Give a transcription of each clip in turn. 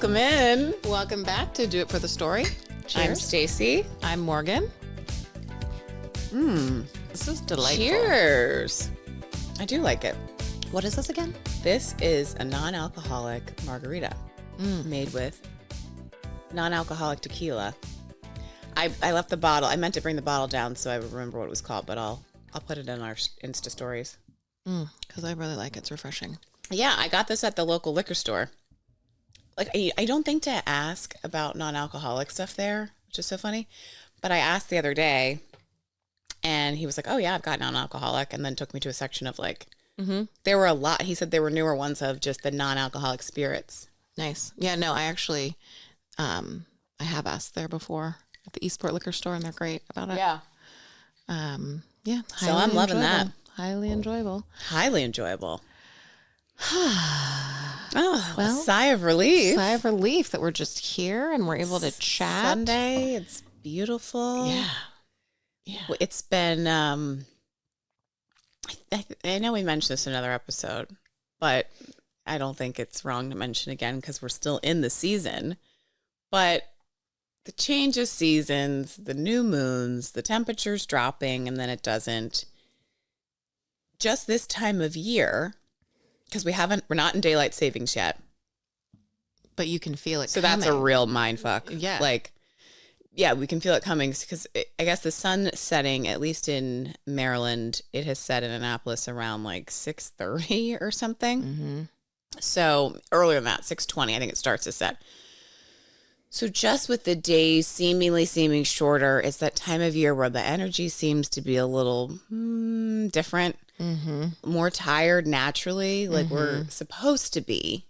Welcome in. Welcome back to Do It for the Story. Cheers. I'm Stacey. I'm Morgan. This is delightful. Cheers. I do like it. What is this again? This is a non-alcoholic margarita made with non-alcoholic tequila. I left the bottle. I meant to bring the bottle down so I would remember what it was called, but I'll put it in our Insta stories. Because I really like it. It's refreshing. Yeah, I got this at the local liquor store. Like, I don't think to ask about non-alcoholic stuff there, which is so funny. But I asked the other day, and he was like, oh, yeah, I've got non-alcoholic, and then took me to a section of, like, there were a lot. He said there were newer ones of just the non-alcoholic spirits. Nice. Yeah, no, I actually, I have asked there before at the Eastport liquor store, and they're great about it. Yeah. Yeah. So I'm loving that. Highly enjoyable. Highly enjoyable. Oh, Well, a sigh of relief. Sigh of relief that we're just here and we're able to chat. Sunday, it's beautiful. Yeah. Yeah. It's been, I know we mentioned this in another episode, but I don't think it's wrong to mention again because we're still in the season. But the change of seasons, the new moons, the temperature's dropping, and then it doesn't. Just this time of year, because we're not in daylight savings yet. But you can feel it So coming. that's a real mind fuck. Yeah. Like, yeah, we can feel it coming because I guess the sun setting, at least in Maryland, it has set in Annapolis around like 6:30 or something. Mm-hmm. So earlier than that, 6:20, I think it starts to set. So just with the days seeming shorter, it's that time of year where the energy seems to be a little different, more tired naturally, like we're supposed to be.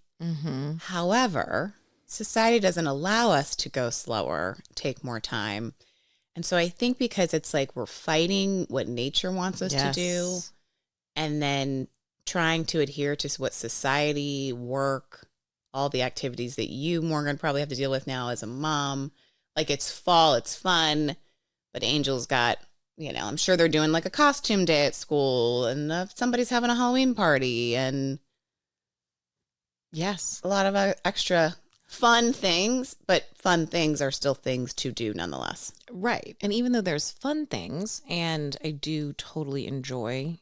However, society doesn't allow us to go slower, take more time. And so I think because it's like we're fighting what nature wants us to do and then trying to adhere to what society, work, all the activities that you, Morgan, probably have to deal with now as a mom. Like, it's fall, it's fun, but Angel's got, I'm sure they're doing like a costume day at school and somebody's having a Halloween party and Yes. a lot of extra fun things, but fun things are still things to do nonetheless. Right. And even though there's fun things, and I do totally enjoy,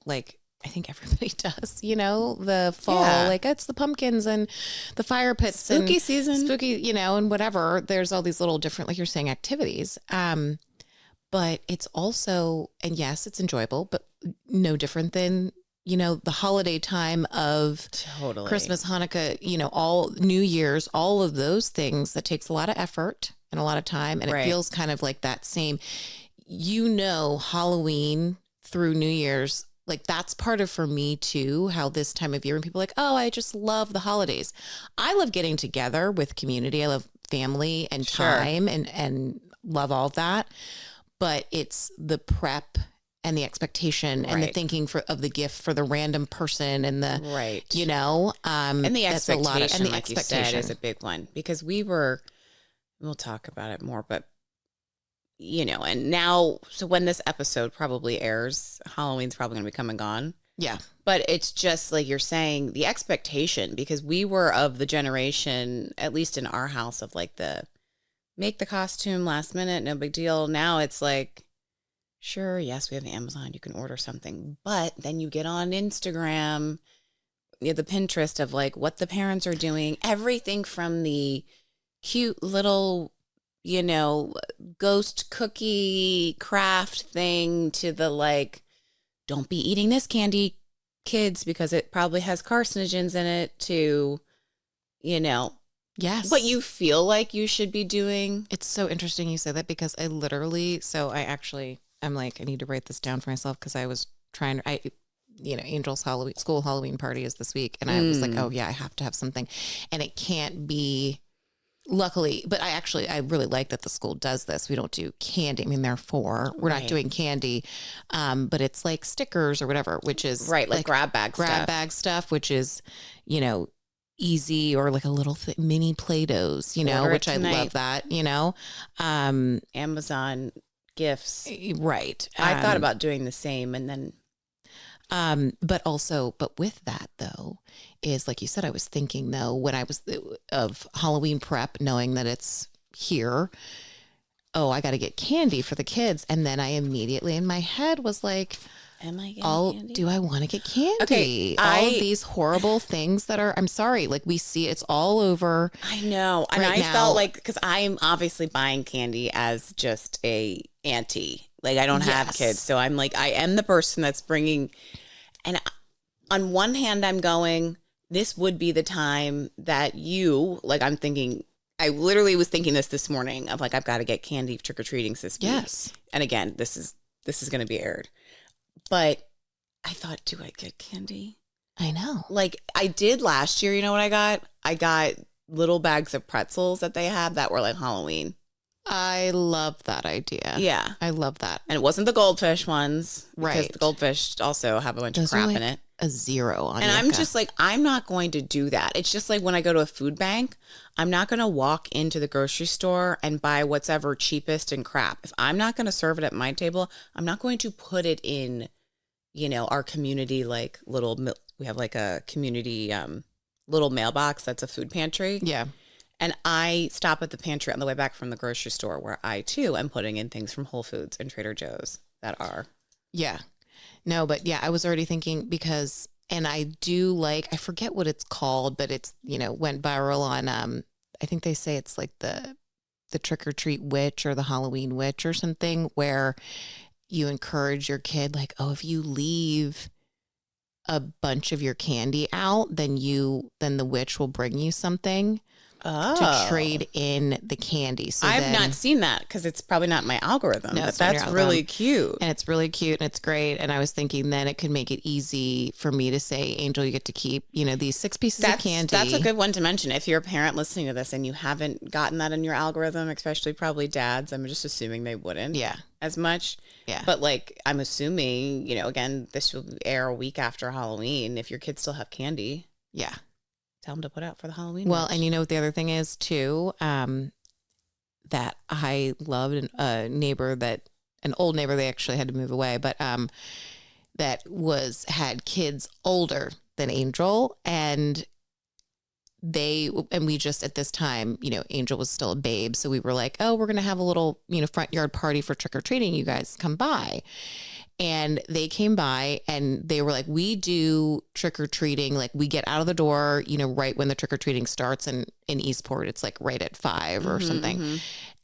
like I think everybody does, the fall, Yeah. like it's the pumpkins and the fire pits. Spooky and season. Spooky, and whatever. There's all these little different, like you're saying, activities. But it's also, and yes, it's enjoyable, but no different than, the holiday time of Totally. Christmas, Hanukkah, all New Year's, all of those things that takes a lot of effort and a lot of time. And Right. it feels kind of like that same, Halloween through New Year's, like that's part of for me too, how this time of year when people are like, oh, I just love the holidays. I love getting together with community. I love family and Sure. time and love all of that. But it's the prep and the expectation and the Right. thinking of the gift for the random person and the, Right. and the that's a lot of, expectation, and the like expectation you said, is a big one because we'll talk about it more, but and now, so when this episode probably airs, Halloween's probably going to be come and gone. yeah. But it's just like you're saying, the expectation, because we were of the generation, at least in our house, of like make the costume last minute, no big deal. Now it's like, sure, yes, we have Amazon, you can order something, but then you get on Instagram, the Pinterest of like what the parents are doing, everything from the cute little, ghost cookie craft thing to the like, don't be eating this candy, kids, because it probably has carcinogens in it, to, Yes. what you feel like you should be doing. It's so interesting you said that because I'm like, I need to write this down for myself because I was trying to, Angel's school Halloween party is this week. And I was like, oh yeah, I have to have something. And it can't be, luckily, but I really like that the school does this. We don't do candy. I mean, we're Right. not doing candy. But it's like stickers or whatever, which is Right, like grab bag stuff, which is, easy, or like a little mini Play-Dohs, Order it which I tonight. love that, Amazon gifts. Right. I thought about doing the same, and then But with that though, is like you said, I was thinking though, when I was of Halloween prep, knowing that it's here, oh, I got to get candy for the kids. And then I immediately in my head was like, Am I getting candy? do I want to get candy? Okay, all of these horrible things that are, I'm sorry, like we see it's all over. I know. And right I now. felt like, because I'm obviously buying candy as just a auntie. Like I don't have Yes. kids. So I'm like, I am the person that's bringing, and on one hand, I'm going, this would be the time that you, like I'm thinking, I literally was thinking this morning of like, I've got to get candy trick-or-treating this week. Yes. And again, this is going to be aired. But I thought, do I get candy? I know. Like I did last year. You know what I got? I got little bags of pretzels that they have that were like Halloween. I love that idea. Yeah. I love that. And it wasn't the goldfish ones. Because Right. the goldfish also have a bunch of crap in it. A 0 on And I'm Yucca. just like, I'm not going to do that. It's just like when I go to a food bank, I'm not going to walk into the grocery store and buy whatever cheapest and crap. If I'm not going to serve it at my table, I'm not going to put it in, our community, like we have like a community little mailbox that's a food pantry. Yeah. And I stop at the pantry on the way back from the grocery store where I too am putting in things from Whole Foods and Trader Joe's that are. Yeah. No, but yeah, I was already thinking because, and I do like, I forget what it's called, but it's, went viral on, I think they say it's like the trick or treat witch or the Halloween witch or something, where you encourage your kid, like, oh, if you leave a bunch of your candy out, then the witch will bring you something to trade in the candy. So I've not seen that because it's probably not my algorithm, No, but it's not your that's really algorithm. cute. And it's really cute and it's great. And I was thinking then it could make it easy for me to say, Angel, you get to keep, these 6 pieces of candy. That's a good one to mention. If you're a parent listening to this and you haven't gotten that in your algorithm, especially probably dads, I'm just assuming they wouldn't as much. Yeah. But like, I'm assuming, again, this will air a week after Halloween. If your kids still have candy. Yeah. Tell them to put out for the Halloween. Well, watch. and you know what the other thing is too, that I loved an old neighbor, they actually had to move away, but that had kids older than Angel, and we just at this time, Angel was still a babe, so we were like, oh, we're gonna have a little front yard party for trick-or-treating, you guys come by. And they came by and they were like, we do trick-or-treating. Like we get out of the door, right when the trick-or-treating starts in Eastport, it's like right at 5 or something. Mm-hmm.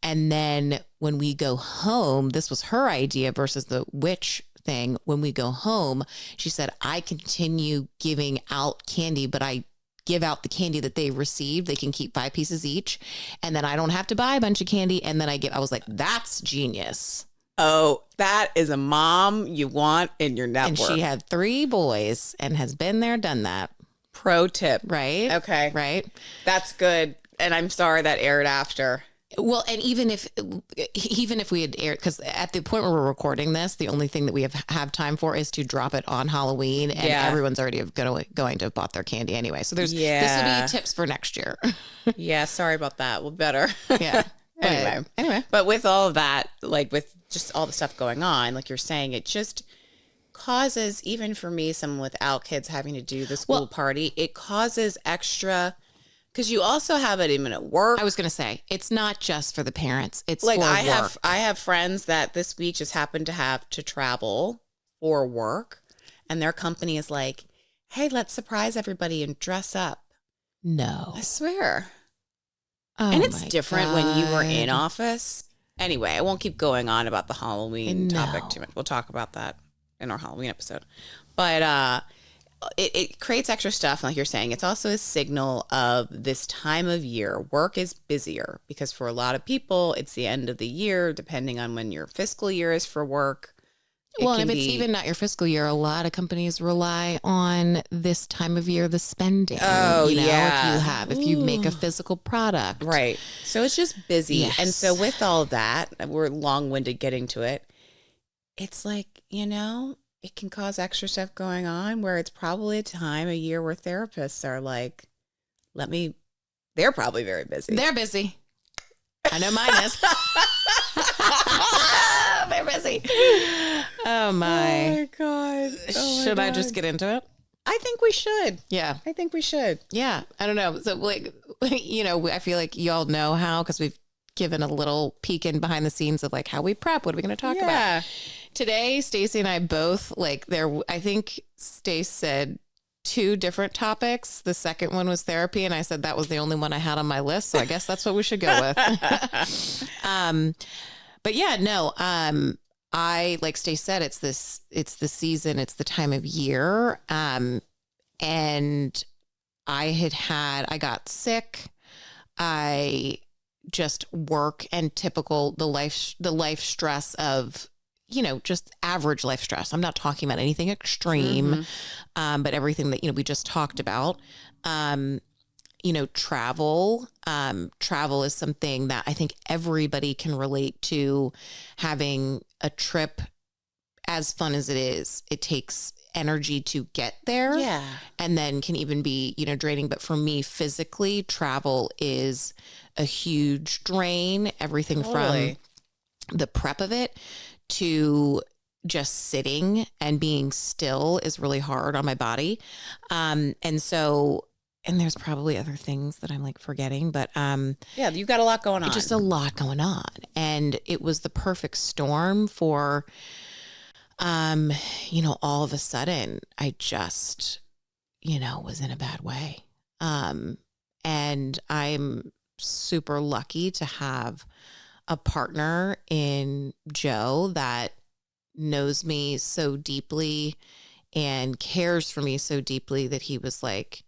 And then when we go home, this was her idea versus the witch thing. When we go home, she said, I continue giving out candy, but I give out the candy that they received. They can keep 5 pieces each. And then I don't have to buy a bunch of candy. And then I was like, that's genius. Oh, that is a mom you want in your network. And she had 3 boys and has been there, done that. Pro tip. Right. Okay. Right. That's good. And I'm sorry that aired after. Well, and even if we had aired, because at the point where we're recording this, the only thing that we have time for is to drop it on Halloween, and everyone's already going to have bought their candy anyway. So this will be tips for next year. Yeah. Sorry about that. Well, better. Yeah. Anyway. But with all of that, like with just all the stuff going on, like you're saying, it just causes, even for me, someone without kids having to do the school party, it causes extra, because you also have it even at work. I was going to say, it's not just for the parents. It's like for work. I have friends that this week just happened to have to travel for work, and their company is like, hey, let's surprise everybody and dress up. No. I swear. Oh, and it's different God. when you were in office. Anyway, I won't keep going on about the Halloween topic too much. We'll talk about that in our Halloween episode. But it creates extra stuff. Like you're saying, it's also a signal of this time of year. Work is busier because for a lot of people, it's the end of the year, depending on when your fiscal year is for work. Well, if it's even not your fiscal year, a lot of companies rely on this time of year, the spending. Oh, If you make a physical product. Right. So it's just busy. Yes. And so with all that, we're long-winded getting to it. It's like, it can cause extra stuff going on where it's probably a time of year where therapists are like, they're probably very busy. They're busy. I know mine is. they're busy. Oh Oh my. my God. Oh my Should I God. just get into it? I think we should. Yeah. I think we should. Yeah. I don't know. So like, I feel like y'all know how, because we've given a little peek in behind the scenes of like how we prep. What are we going to talk about? Today, Stacey and I both I think Stacey said 2 different topics. The second one was therapy. And I said that was the only one I had on my list. So I guess that's what we should go with. But yeah, no, I, like Stacey said, it's the season, it's the time of year. And I got sick. I just work and typical, the life stress of, just average life stress. I'm not talking about anything extreme, but everything that, we just talked about. Travel. Travel is something that I think everybody can relate to. Having a trip, as fun as it is, it takes energy to get there. Yeah. And then can even be, draining. But for me, physically, travel is a huge drain. Everything from the prep of it to just sitting and being still is really hard on my body. And there's probably other things that I'm like forgetting, but yeah, you got a lot going on. Just a lot going on. And it was the perfect storm for all of a sudden I just, was in a bad way. And I'm super lucky to have a partner in Joe that knows me so deeply and cares for me so deeply that he was like,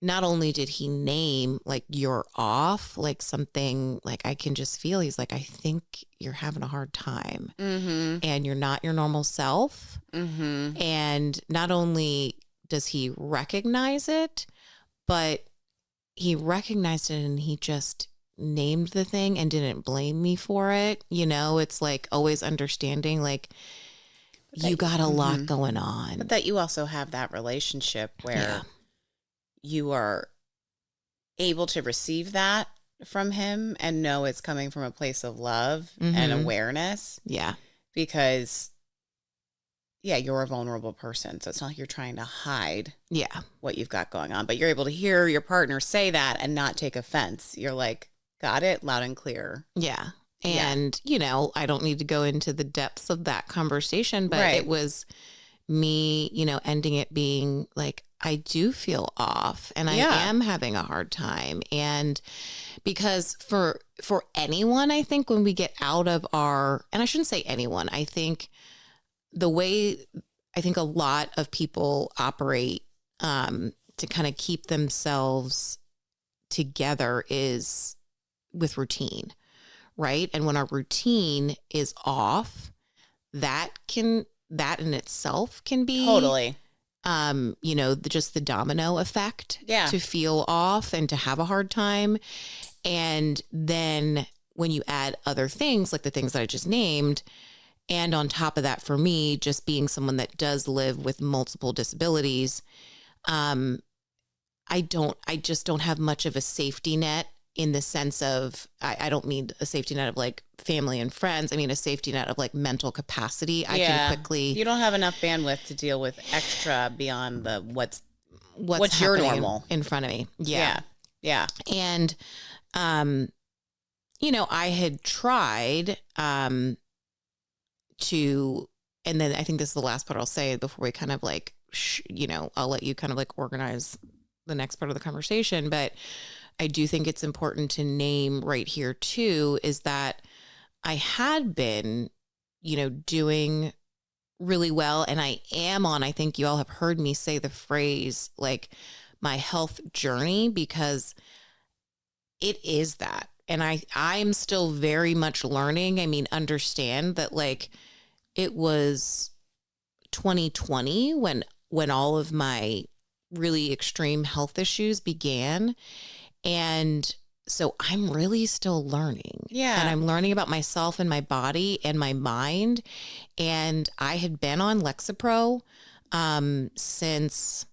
not only did he name like you're off, like something like I can just feel, he's like, I think you're having a hard time and you're not your normal self. And not only does he recognize it, but he recognized it and he just named the thing and didn't blame me for it. It's like always understanding, like you got a lot going on. But that you also have that relationship where you are able to receive that from him and know it's coming from a place of love and awareness. Yeah. Because, you're a vulnerable person. So it's not like you're trying to hide what you've got going on. But you're able to hear your partner say that and not take offense. You're like, got it, loud and clear. Yeah. And, I don't need to go into the depths of that conversation, but it was me, ending it being like, I do feel off and I am having a hard time. And because for anyone, I think when we get out of and I shouldn't say anyone, I think the way I think a lot of people operate to kind of keep themselves together is with routine, right? And when our routine is off, that in itself can be totally, just the domino effect to feel off and to have a hard time. And then when you add other things like the things that I just named, and on top of that, for me, just being someone that does live with multiple disabilities, I just don't have much of a safety net in the sense of, I don't mean a safety net of like family and friends. I mean, a safety net of like mental capacity. I can quickly. You don't have enough bandwidth to deal with extra beyond the what's your normal in front of me. Yeah. And, I had tried, and then I think this is the last part I'll say before we kind of like, I'll let you kind of like organize the next part of the conversation. But I do think it's important to name right here too, is that I had been, doing really well. And I am I think you all have heard me say the phrase, like my health journey, because it is that. And I'm still very much learning. I mean, understand that like it was 2020 when all of my really extreme health issues began. And so I'm really still learning. Yeah. And I'm learning about myself and my body and my mind. And I had been on Lexapro since,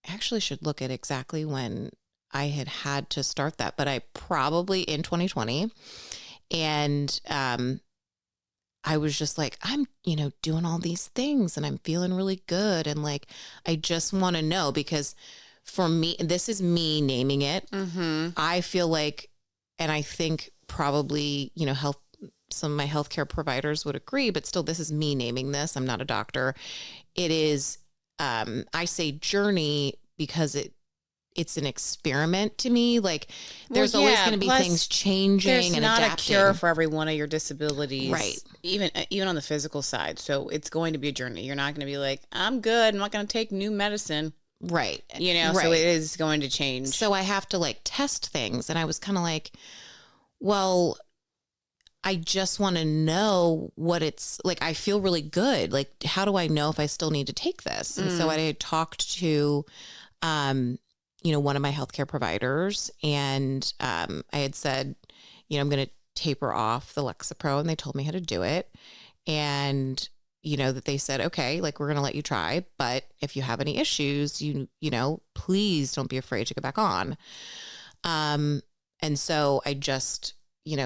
actually should look at exactly when I had to start that, but I probably in 2020. And I was just like, I'm, doing all these things and I'm feeling really good. And like, I just want to know because for me, this is me naming it. Mm-hmm. I feel like, and I think probably, some of my healthcare providers would agree, but still, this is me naming this. I'm not a doctor. It is, I say journey because it's an experiment to me. Like there's always going to be things changing there's and not adapting. a cure for every one of your disabilities, right? Even on the physical side. So it's going to be a journey. You're not going to be like, I'm good. I'm not going to take new medicine. Right. Right. So it is going to change. So I have to like test things. And I was kind of like, well, I just want to know what it's like. I feel really good. Like, how do I know if I still need to take this? And so I had talked to, one of my healthcare providers, and I had said, I'm going to taper off the Lexapro, and they told me how to do it. And, that they said, okay, like we're going to let you try, but if you have any issues, please don't be afraid to go back on. And so I just,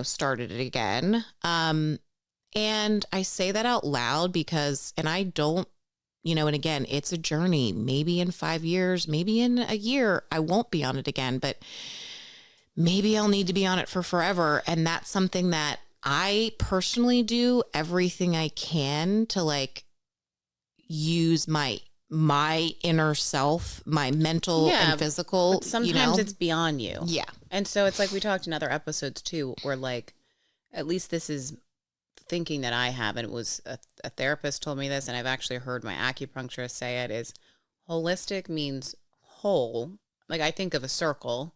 started it again. And I say that out loud because, and I don't, and again, it's a journey. Maybe in 5 years, maybe in a year, I won't be on it again, but maybe I'll need to be on it for forever. And that's something that I personally do everything I can to like use my inner self, my mental and physical. But sometimes it's beyond you. Yeah. And so it's like we talked in other episodes too, where like, at least this is thinking that I have, and it was a therapist told me this, and I've actually heard my acupuncturist say it, is holistic means whole. Like I think of a circle.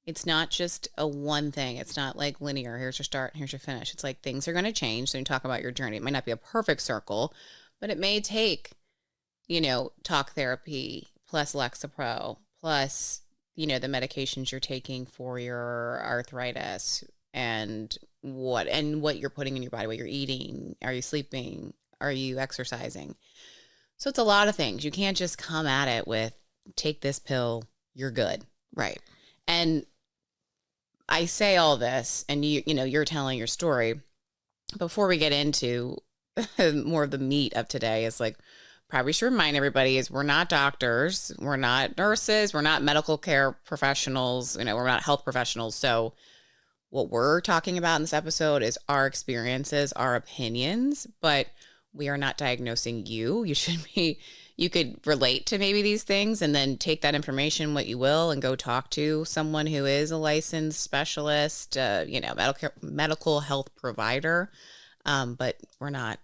It's not just a one thing. It's not like linear. Here's your start, here's your finish. It's like things are going to change. So you talk about your journey. It might not be a perfect circle, but it may take, talk therapy plus Lexapro plus, the medications you're taking for your arthritis and what you're putting in your body, what you're eating. Are you sleeping? Are you exercising? So it's a lot of things. You can't just come at it with take this pill, you're good. Right. And I say all this, and you're telling your story. Before we get into more of the meat of today, is like probably should remind everybody is we're not doctors, we're not nurses, we're not medical care professionals, we're not health professionals. So what we're talking about in this episode is our experiences, our opinions, but we are not diagnosing you. You could relate to maybe these things and then take that information, what you will, and go talk to someone who is a licensed specialist, medical health provider. But we're not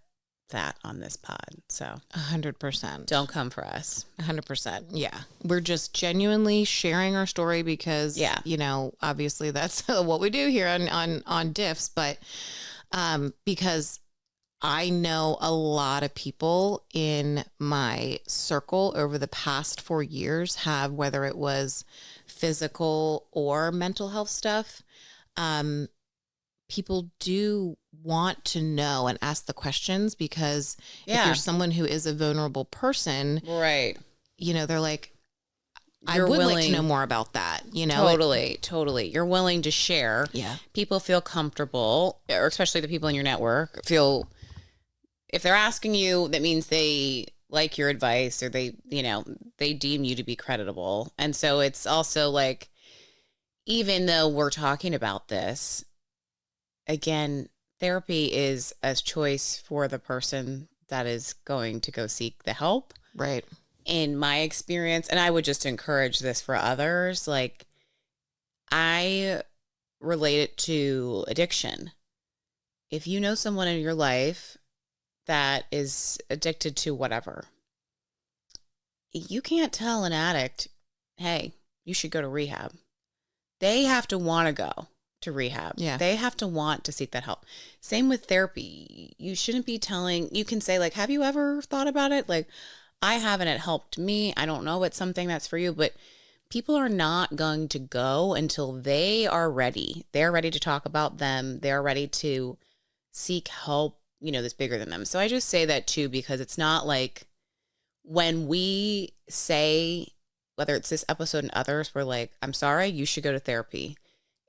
that on this pod. So 100%. Don't come for us. 100%. Yeah. We're just genuinely sharing our story because, obviously that's what we do here on Diffs, but because I know a lot of people in my circle over the past 4 years have, whether it was physical or mental health stuff, people do want to know and ask the questions because if you're someone who is a vulnerable person, right? They're like, I would like to know more about that. Totally. You're willing to share. Yeah. People feel comfortable, or especially the people in your network feel. If they're asking you, that means they like your advice or they deem you to be creditable. And so it's also like, even though we're talking about this, again, therapy is a choice for the person that is going to go seek the help. Right. In my experience, and I would just encourage this for others, like I relate it to addiction. If you know someone in your life that is addicted to whatever, you can't tell an addict, hey, you should go to rehab. They have to want to go to rehab. Yeah. They have to want to seek that help. Same with therapy. You shouldn't be you can say like, have you ever thought about it? Like, I haven't, it helped me. I don't know it's something that's for you, but people are not going to go until they are ready. They're ready to talk about them. They're ready to seek help, that's bigger than them. So I just say that too, because it's not like when we say, whether it's this episode and others, we're like, I'm sorry, you should go to therapy.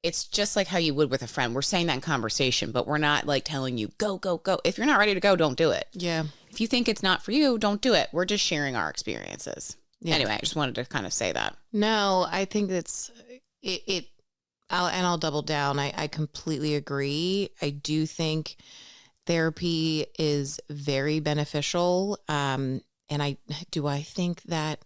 it's just like how you would with a friend. We're saying that in conversation, but we're not like telling you, go, go, go. If you're not ready to go, don't do it. Yeah. If you think it's not for you, don't do it. We're just sharing our experiences. Yeah. Anyway, I just wanted to kind of say that. No, I think I'll double down. I completely agree. I do think therapy is very beneficial. And I think that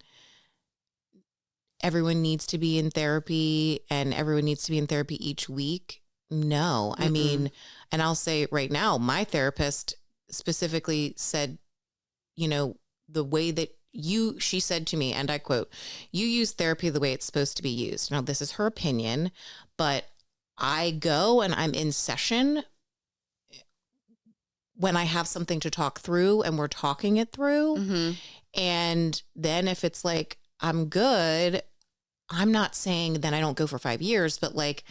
everyone needs to be in therapy and everyone needs to be in therapy each week? No. I mean, and I'll say right now, my therapist specifically said, the way that she said to me, and I quote, "You use therapy the way it's supposed to be used." Now, this is her opinion, but I go and I'm in session when I have something to talk through and we're talking it through. Mm-hmm. And then if it's like, I'm good, I'm not saying then I don't go for 5 years, but like,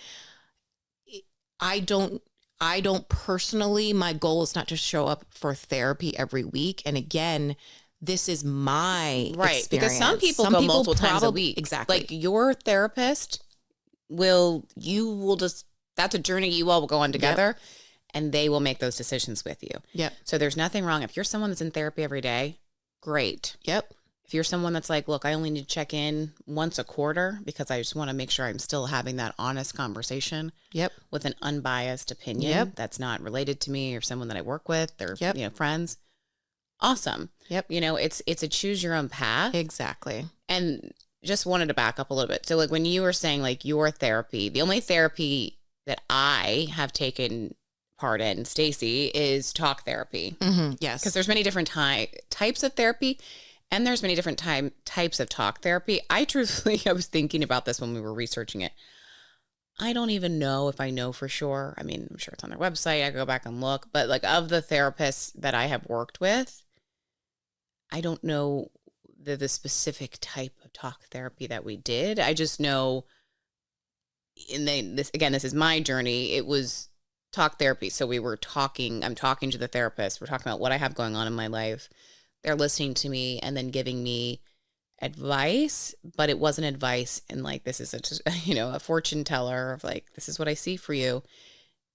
I don't personally, my goal is not to show up for therapy every week. And again, this is my experience. Because some people go multiple times a week. Exactly. Like your therapist that's a journey you all will go on together. Yep. And they will make those decisions with you. Yep. So there's nothing wrong. If you're someone that's in therapy every day, great. Yep. If you're someone that's like, look, I only need to check in once a quarter because I just want to make sure I'm still having that honest conversation. Yep. With an unbiased opinion that's not related to me or someone that I work with or friends. Awesome. Yep. It's a choose your own path. Exactly. And just wanted to back up a little bit. So like when you were saying like your therapy, the only therapy that I have taken part in, Stacey, is talk therapy. Mm-hmm. Yes. Because there's many different types of therapy. And there's many different types of talk therapy. I was thinking about this when we were researching it. I don't even know if I know for sure. I mean, I'm sure it's on their website. I go back and look. But like of the therapists that I have worked with, I don't know the specific type of talk therapy that we did. I just know this is my journey. It was talk therapy. So I'm talking to the therapist. We're talking about what I have going on in my life. They're listening to me and then giving me advice, but it wasn't advice and like, this is a fortune teller of like, this is what I see for you.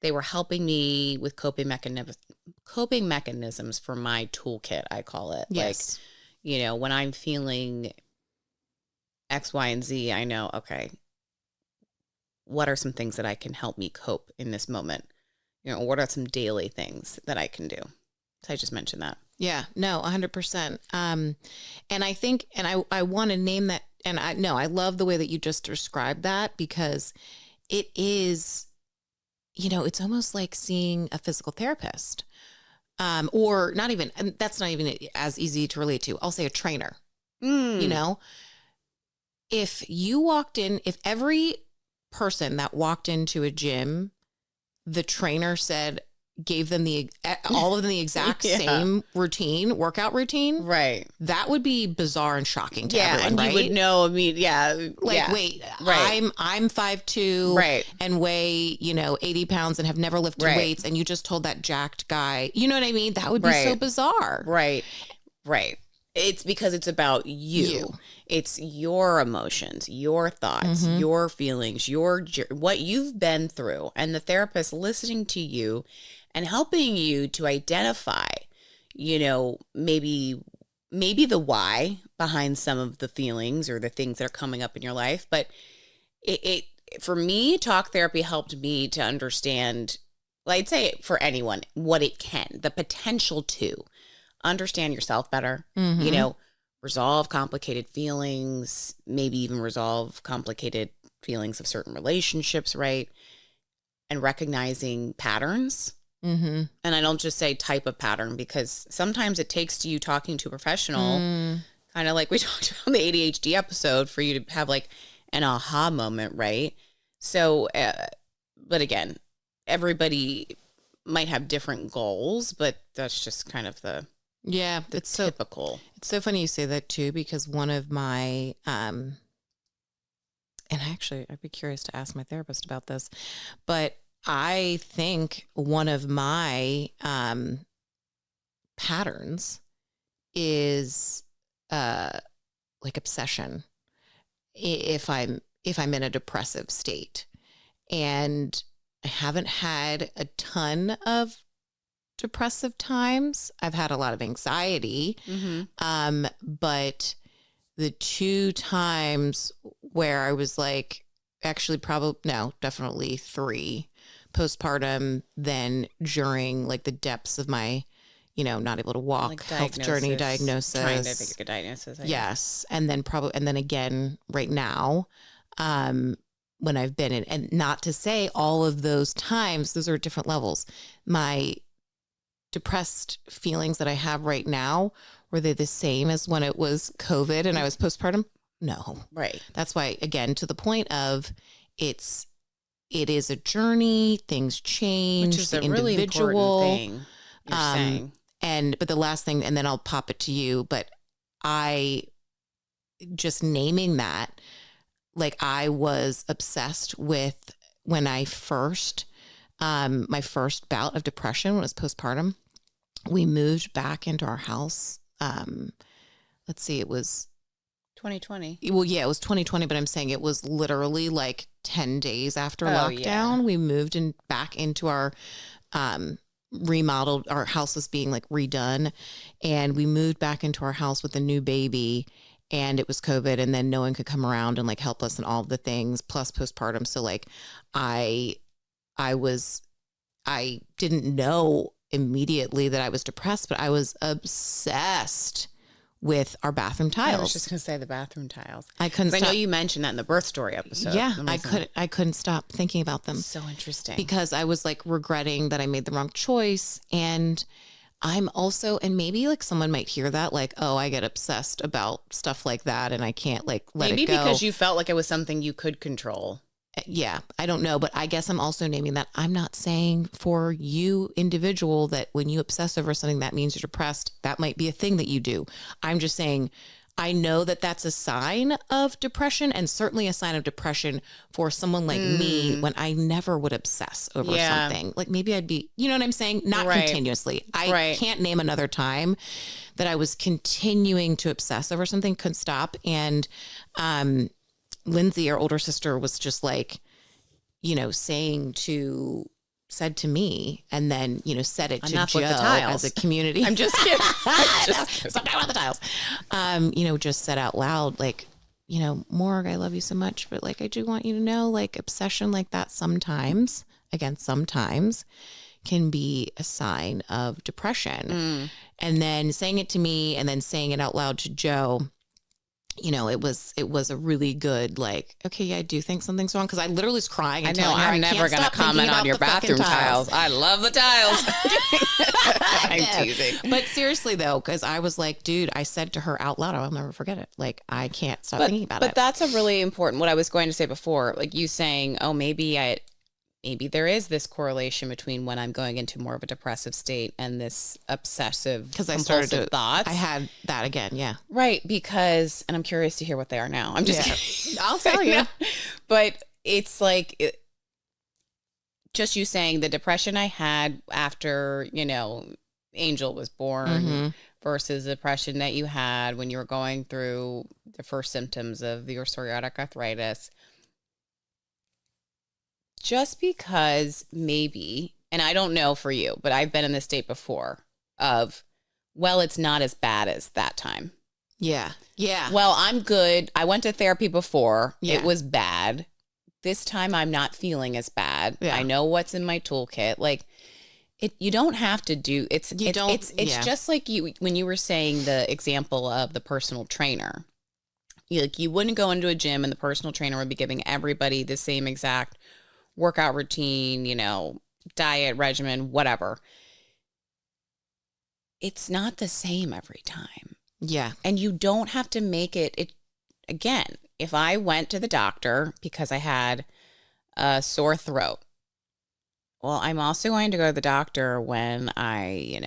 They were helping me with coping mechanisms for my toolkit, I call it. Yes. Like, when I'm feeling X, Y, and Z, I know, okay, what are some things that I can help me cope in this moment? What are some daily things that I can do? So I just mentioned that. Yeah, no, 100%. And I think, and I want to name that, and I love the way that you just described that because it is, it's almost like seeing a physical therapist, or not even, and that's not even as easy to relate to. I'll say a trainer, if every person that walked into a gym, the trainer gave them all of them the exact same workout routine. Right. That would be bizarre and shocking to everyone, and right? you would know, wait, right. I'm 5'2", right, and weigh, 80 pounds and have never lifted weights. And you just told that jacked guy, you know what I mean? That would be so bizarre. Right. Right. It's because it's about you. It's your emotions, your thoughts, your feelings, what you've been through, and the therapist listening to you and helping you to identify, maybe the why behind some of the feelings or the things that are coming up in your life. But it for me, talk therapy helped me to understand, well, I'd say for anyone, the potential to understand yourself better, resolve complicated feelings, maybe even resolve complicated feelings of certain relationships, right? And recognizing patterns. And I don't just say type of pattern because sometimes it takes you talking to a professional, kind of like we talked about in the ADHD episode, for you to have like an aha moment, right? So, but again, everybody might have different goals, but that's just kind of the typical. It's so funny you say that too, because one of my, and actually I'd be curious to ask my therapist about this, but I think one of my patterns is like obsession. If I'm in a depressive state, And I haven't had a ton of depressive times. I've had a lot of anxiety. But the 2 times where I was like, actually definitely 3 postpartum, then during like the depths of my, not able to walk, Like health journey, diagnosis. Trying to figure a diagnosis. Yes. And then again, right now, when I've been in, and not to say all of those times, those are different levels. My depressed feelings that I have right now, were they the same as when it was COVID and I was postpartum? No. Right. That's why, again, to the point of it is a journey, things change, Which is the a really individual important thing you're saying. but the last thing, and then I'll pop it to you, but I just naming that, like I was obsessed with when I first, my first bout of depression when it was postpartum, we moved back into our house. Let's see, it was 2020. Well, yeah, it was 2020, but I'm saying it was literally like 10 days after lockdown. Yeah. We moved back into our remodeled, our house was being like redone, and we moved back into our house with a new baby, and it was COVID, and then no one could come around and like help us and all the things, plus postpartum. So like I didn't know immediately that I was depressed, but I was obsessed with our bathroom tiles. I was just going to say the bathroom tiles. I couldn't stop. I know you mentioned that in the birth story episode. Yeah, I couldn't stop thinking about them. So interesting. Because I was like regretting that I made the wrong choice. And I'm also, and maybe like someone might hear that, like, oh, I get obsessed about stuff like that and I can't like let it go. Maybe because you felt like it was something you could control. Yeah, I don't know, but I guess I'm also naming that. I'm not saying for you individual that when you obsess over something, that means you're depressed. That might be a thing that you do. I'm just saying, I know that that's a sign of depression, and certainly a sign of depression for someone like me when I never would obsess over something. Like maybe I'd be, you know what I'm saying? Not continuously. I can't name another time that I was continuing to obsess over something, couldn't stop. And, Lindsay, our older sister, was just like, said to me, and then, said it to Joe as a community. I'm just kidding. Stop talking about the tiles. Just said out loud, like, Morg, I love you so much, but like, I do want you to know, like, obsession like that sometimes can be a sign of depression. And then saying it to me and then saying it out loud to Joe, it was a really good, like, okay, yeah, I do think something's wrong. Cause I literally was crying. I know, I'm never going to comment on your bathroom tiles. I love the tiles. I'm teasing. But seriously though, cause I was like, dude, I said to her out loud, I'll never forget it. Like, I can't stop thinking about it. But that's a really important, what I was going to say before, like you saying, oh, maybe there is this correlation between when I'm going into more of a depressive state and this obsessive compulsive thoughts. I had that again. Yeah. Right. Because, and I'm curious to hear what they are now. I'm just kidding. I'll tell you. But it's like, just you saying the depression I had after, Angel was born versus the depression that you had when you were going through the first symptoms of your psoriatic arthritis. Just because maybe, and I don't know for you, but I've been in this state before of, well, it's not as bad as that time. Yeah. Yeah. Well, I'm good. I went to therapy before. Yeah. It was bad. This time I'm not feeling as bad. Yeah. I know what's in my toolkit. Like you don't have to do it's just like when you were saying the example of the personal trainer. You wouldn't go into a gym and the personal trainer would be giving everybody the same exact workout routine, diet regimen, whatever. It's not the same every time. Yeah. And you don't have to make it again, if I went to the doctor because I had a sore throat, well, I'm also going to go to the doctor when I,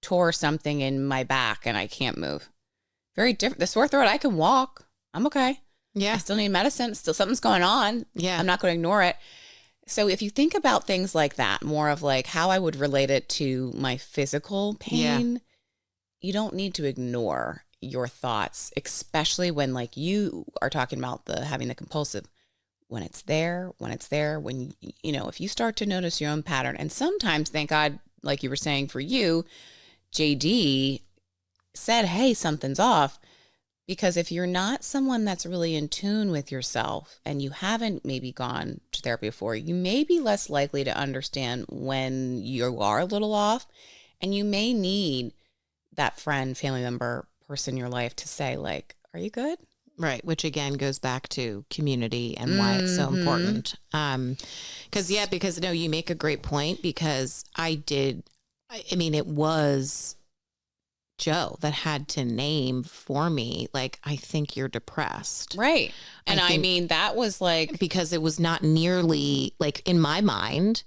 tore something in my back and I can't move. Very different. The sore throat, I can walk. I'm okay. Yeah. I still need medicine. Still something's going on. Yeah. I'm not going to ignore it. So if you think about things like that, more of like how I would relate it to my physical pain, you don't need to ignore your thoughts, especially when like you are talking about having the compulsive. when it's there, when, if you start to notice your own pattern, and sometimes, thank God, like you were saying for you, JD said, hey, something's off. Because if you're not someone that's really in tune with yourself and you haven't maybe gone to therapy before, you may be less likely to understand when you are a little off. And you may need that friend, family member, person in your life to say, like, are you good? Right. Which again goes back to community and why it's so important. Because no, you make a great point, because it was Joe that had to name for me, like, I think you're depressed. Right. And I mean, that was like, because it was not nearly like, in my mind,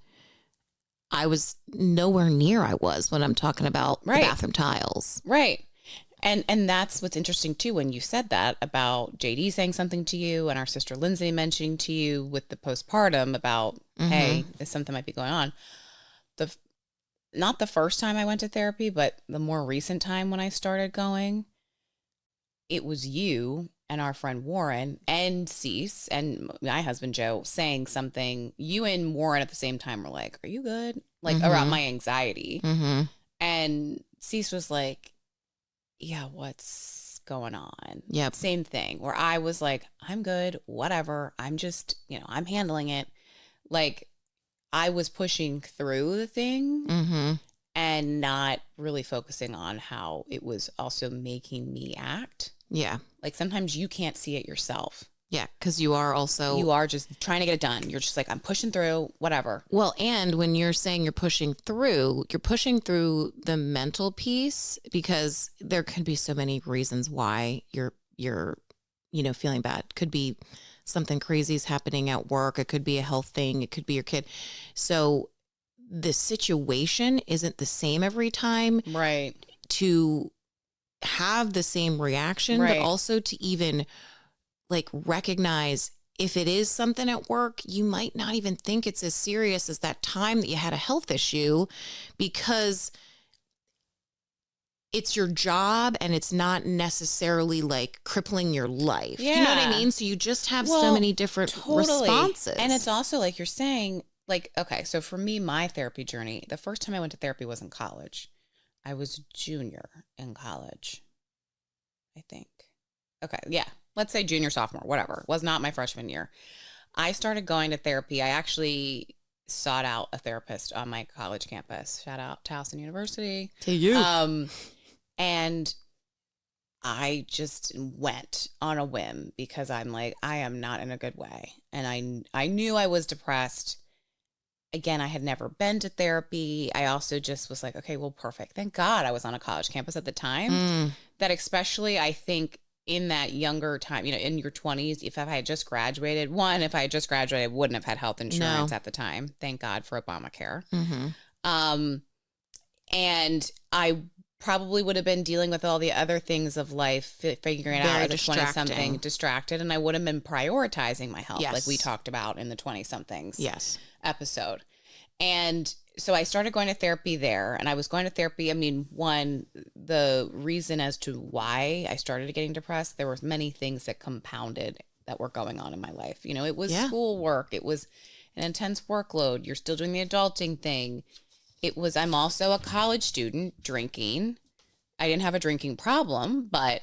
I was nowhere near I was when I'm talking about the bathroom tiles. Right. And that's what's interesting too, when you said that about JD saying something to you and our sister Lindsay mentioning to you with the postpartum about, hey, something might be going on. Not the first time I went to therapy, but the more recent time when I started going, it was you and our friend Warren and Cease and my husband Joe saying something. You and Warren at the same time were like, are you good? Like, around my anxiety. And Cease was like, yeah, what's going on? Yep. Same thing, where I was like, I'm good, whatever. I'm just, I'm handling it. Like, I was pushing through the thing and not really focusing on how it was also making me act. Yeah. Like, sometimes you can't see it yourself. Yeah, because you are just trying to get it done. You're just like, I'm pushing through, whatever. Well, and when you're saying you're pushing through the mental piece, because there could be so many reasons why you're feeling bad. Could be something crazy is happening at work. It could be a health thing. It could be your kid. So the situation isn't the same every time. Right. To have the same reaction, but also to even like recognize if it is something at work, you might not even think it's as serious as that time that you had a health issue, because it's your job and it's not necessarily like crippling your life. Yeah. You know what I mean? So you just have so many different responses. And it's also like you're saying, like, okay, so for me, my therapy journey, the first time I went to therapy was in college. I was junior in college, I think. Okay, yeah. Let's say junior, sophomore, whatever. It was not my freshman year. I started going to therapy. I actually sought out a therapist on my college campus. Shout out Towson University. To you. And I just went on a whim because I'm like, I am not in a good way. And I knew I was depressed. Again, I had never been to therapy. I also just was like, okay, well, perfect. Thank God I was on a college campus at the time. That especially, I think, in that younger time, in your 20s, if I had just graduated, I wouldn't have had health insurance at the time. Thank God for Obamacare. And I probably would have been dealing with all the other things of life, figuring it out as a 20-something, distracted, and I would have been prioritizing my health, like we talked about in the 20-somethings episode. And so I started going to therapy there, and I was going to therapy. I mean, the reason as to why I started getting depressed, there were many things that compounded that were going on in my life. It was schoolwork. It was an intense workload. You're still doing the adulting thing. I'm also a college student drinking. I didn't have a drinking problem, but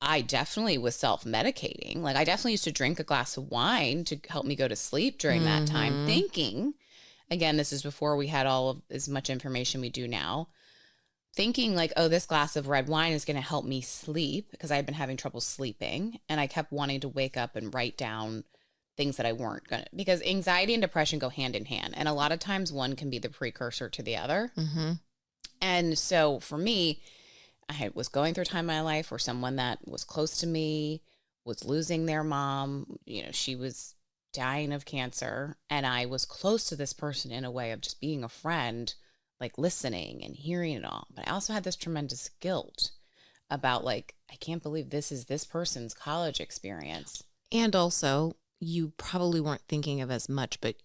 I definitely was self-medicating. Like, I definitely used to drink a glass of wine to help me go to sleep during that time, thinking, again, this is before we had all of as much information we do now, thinking like, oh, this glass of red wine is going to help me sleep, because I've been having trouble sleeping. And I kept wanting to wake up and write down things that I weren't going to, because anxiety and depression go hand in hand. And a lot of times one can be the precursor to the other. And so for me, was going through a time in my life where someone that was close to me was losing their mom. She was dying of cancer, and I was close to this person in a way of just being a friend, like listening and hearing it all. But I also had this tremendous guilt about, like, I can't believe this is this person's college experience. And also, you probably weren't thinking of as much, but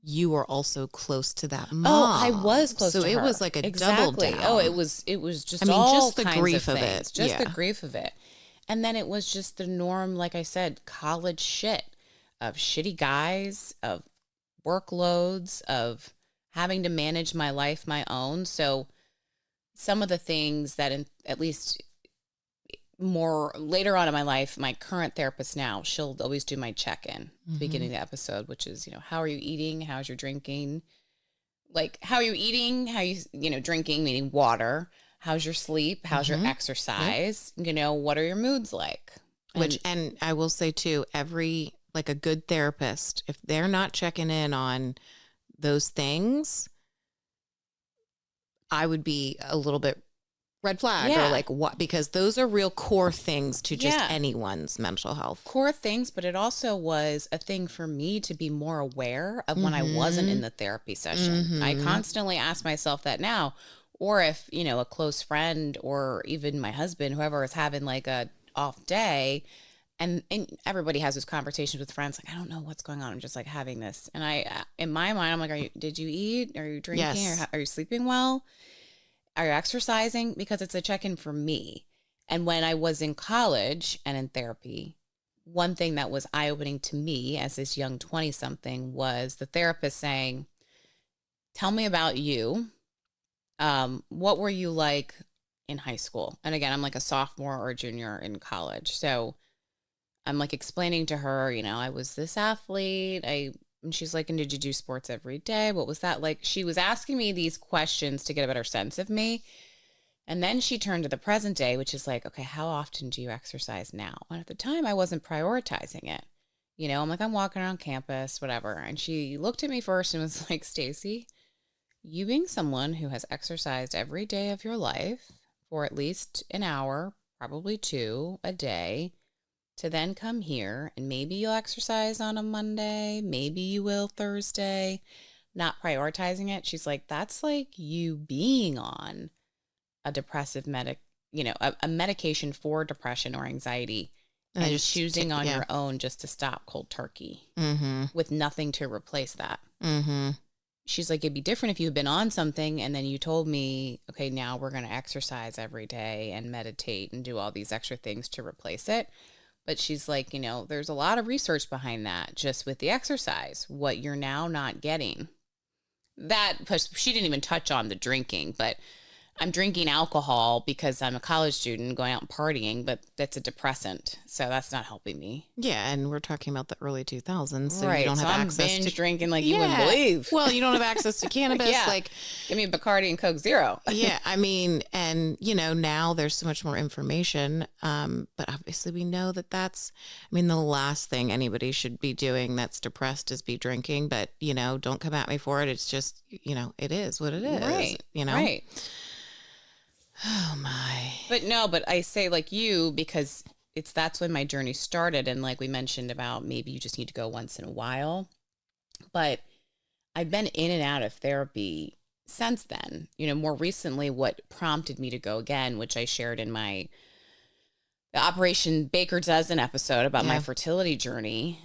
you were also close to that mom. Oh, I was close to her. So it was like a double down. Oh, it was just all just the kinds grief of of things. it. Just the grief of it. And then it was just the norm, like I said, college shit. of shitty guys, of workloads, of having to manage my life my own. So some of the things that at least more later on in my life, my current therapist now, she'll always do my check-in at the beginning of the episode, which is, how are you eating? How's your drinking? Like, how are you eating? How you drinking, meaning water. How's your sleep? How's your exercise? Yep. What are your moods like? And I will say too, like a good therapist, if they're not checking in on those things, I would be a little bit red flag or like what, because those are real core things to just anyone's mental health. Core things, but it also was a thing for me to be more aware of when I wasn't in the therapy session. I constantly ask myself that now, or if, a close friend or even my husband, whoever is having like a off day, and everybody has those conversations with friends, like, I don't know what's going on. I'm just like having this. And in my mind, I'm like, did you eat? Are you drinking? Yes. Are you sleeping well? Are you exercising? Because it's a check-in for me. And when I was in college and in therapy, one thing that was eye-opening to me as this young 20-something was the therapist saying, tell me about you. What were you like in high school? And again, I'm like a sophomore or a junior in college. So I'm like explaining to her, I was this athlete. And she's like, and did you do sports every day? What was that like? She was asking me these questions to get a better sense of me. And then she turned to the present day, which is like, okay, how often do you exercise now? And at the time, I wasn't prioritizing it. I'm like, I'm walking around campus, whatever. And she looked at me first and was like, Stacey, you being someone who has exercised every day of your life for at least an hour, probably 2 a day, to then come here and maybe you'll exercise on a Monday, maybe you will Thursday, not prioritizing it. She's like, that's like you being on a depressive a medication for depression or anxiety and just choosing on your own just to stop cold turkey with nothing to replace that. She's like, it'd be different if you had been on something and then you told me, okay, now we're going to exercise every day and meditate and do all these extra things to replace it. But she's like, there's a lot of research behind that just with the exercise, what you're now not getting. She didn't even touch on the drinking, but I'm drinking alcohol because I'm a college student going out and partying, but that's a depressant. So that's not helping me. Yeah. And we're talking about the early 2000s. So right. you don't have I'm access binge to drinking like you wouldn't believe. Well, you don't have access to cannabis. Like, give me a Bacardi and Coke Zero. Yeah. I mean, and now there's so much more information. But obviously we know that's, the last thing anybody should be doing that's depressed is be drinking, but don't come at me for it. It's just, it is what it is. Right. Right. Oh my. But I say like you, because that's when my journey started. And like we mentioned about maybe you just need to go once in a while, but I've been in and out of therapy since then. More recently, what prompted me to go again, which I shared in the Operation Baker Dozen episode about my fertility journey.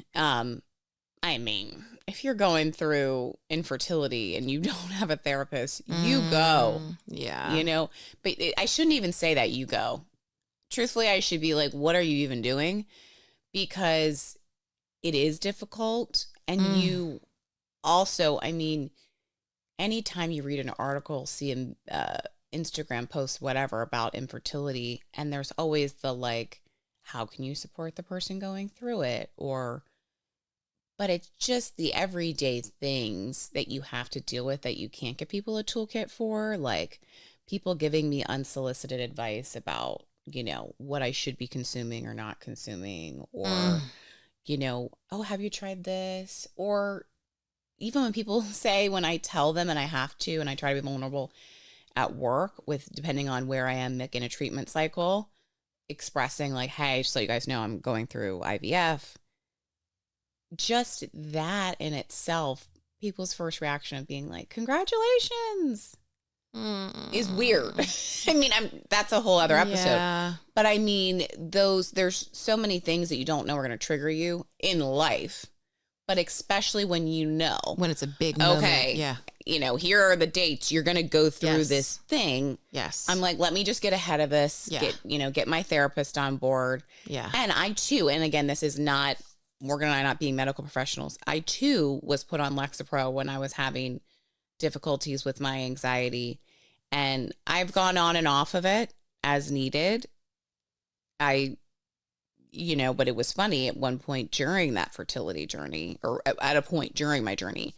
If you're going through infertility and you don't have a therapist, you go. Yeah. But I shouldn't even say that you go. Truthfully, I should be like, what are you even doing? Because it is difficult. And you also, anytime you read an article, see an Instagram post, whatever, about infertility, and there's always the like, how can you support the person going through it? But it's just the everyday things that you have to deal with that you can't give people a toolkit for, like people giving me unsolicited advice about, what I should be consuming or not consuming, or, oh, have you tried this? Or even when people say, when I tell them and I have to, and I try to be vulnerable at work depending on where I am in a treatment cycle, expressing like, hey, just so you guys know, I'm going through IVF. Just that in itself, people's first reaction of being like, congratulations, is weird. That's a whole other episode. Yeah. But there's so many things that you don't know are going to trigger you in life, but especially when when it's a big moment. Okay. Yeah. Here are the dates you're going to go through this thing. Yes. I'm like, let me just get ahead of this, get my therapist on board. Yeah. And I too, and again, this is not Morgan and I not being medical professionals, I too was put on Lexapro when I was having difficulties with my anxiety. And I've gone on and off of it as needed. I, but it was funny at one point during that fertility journey, or at a point during my journey,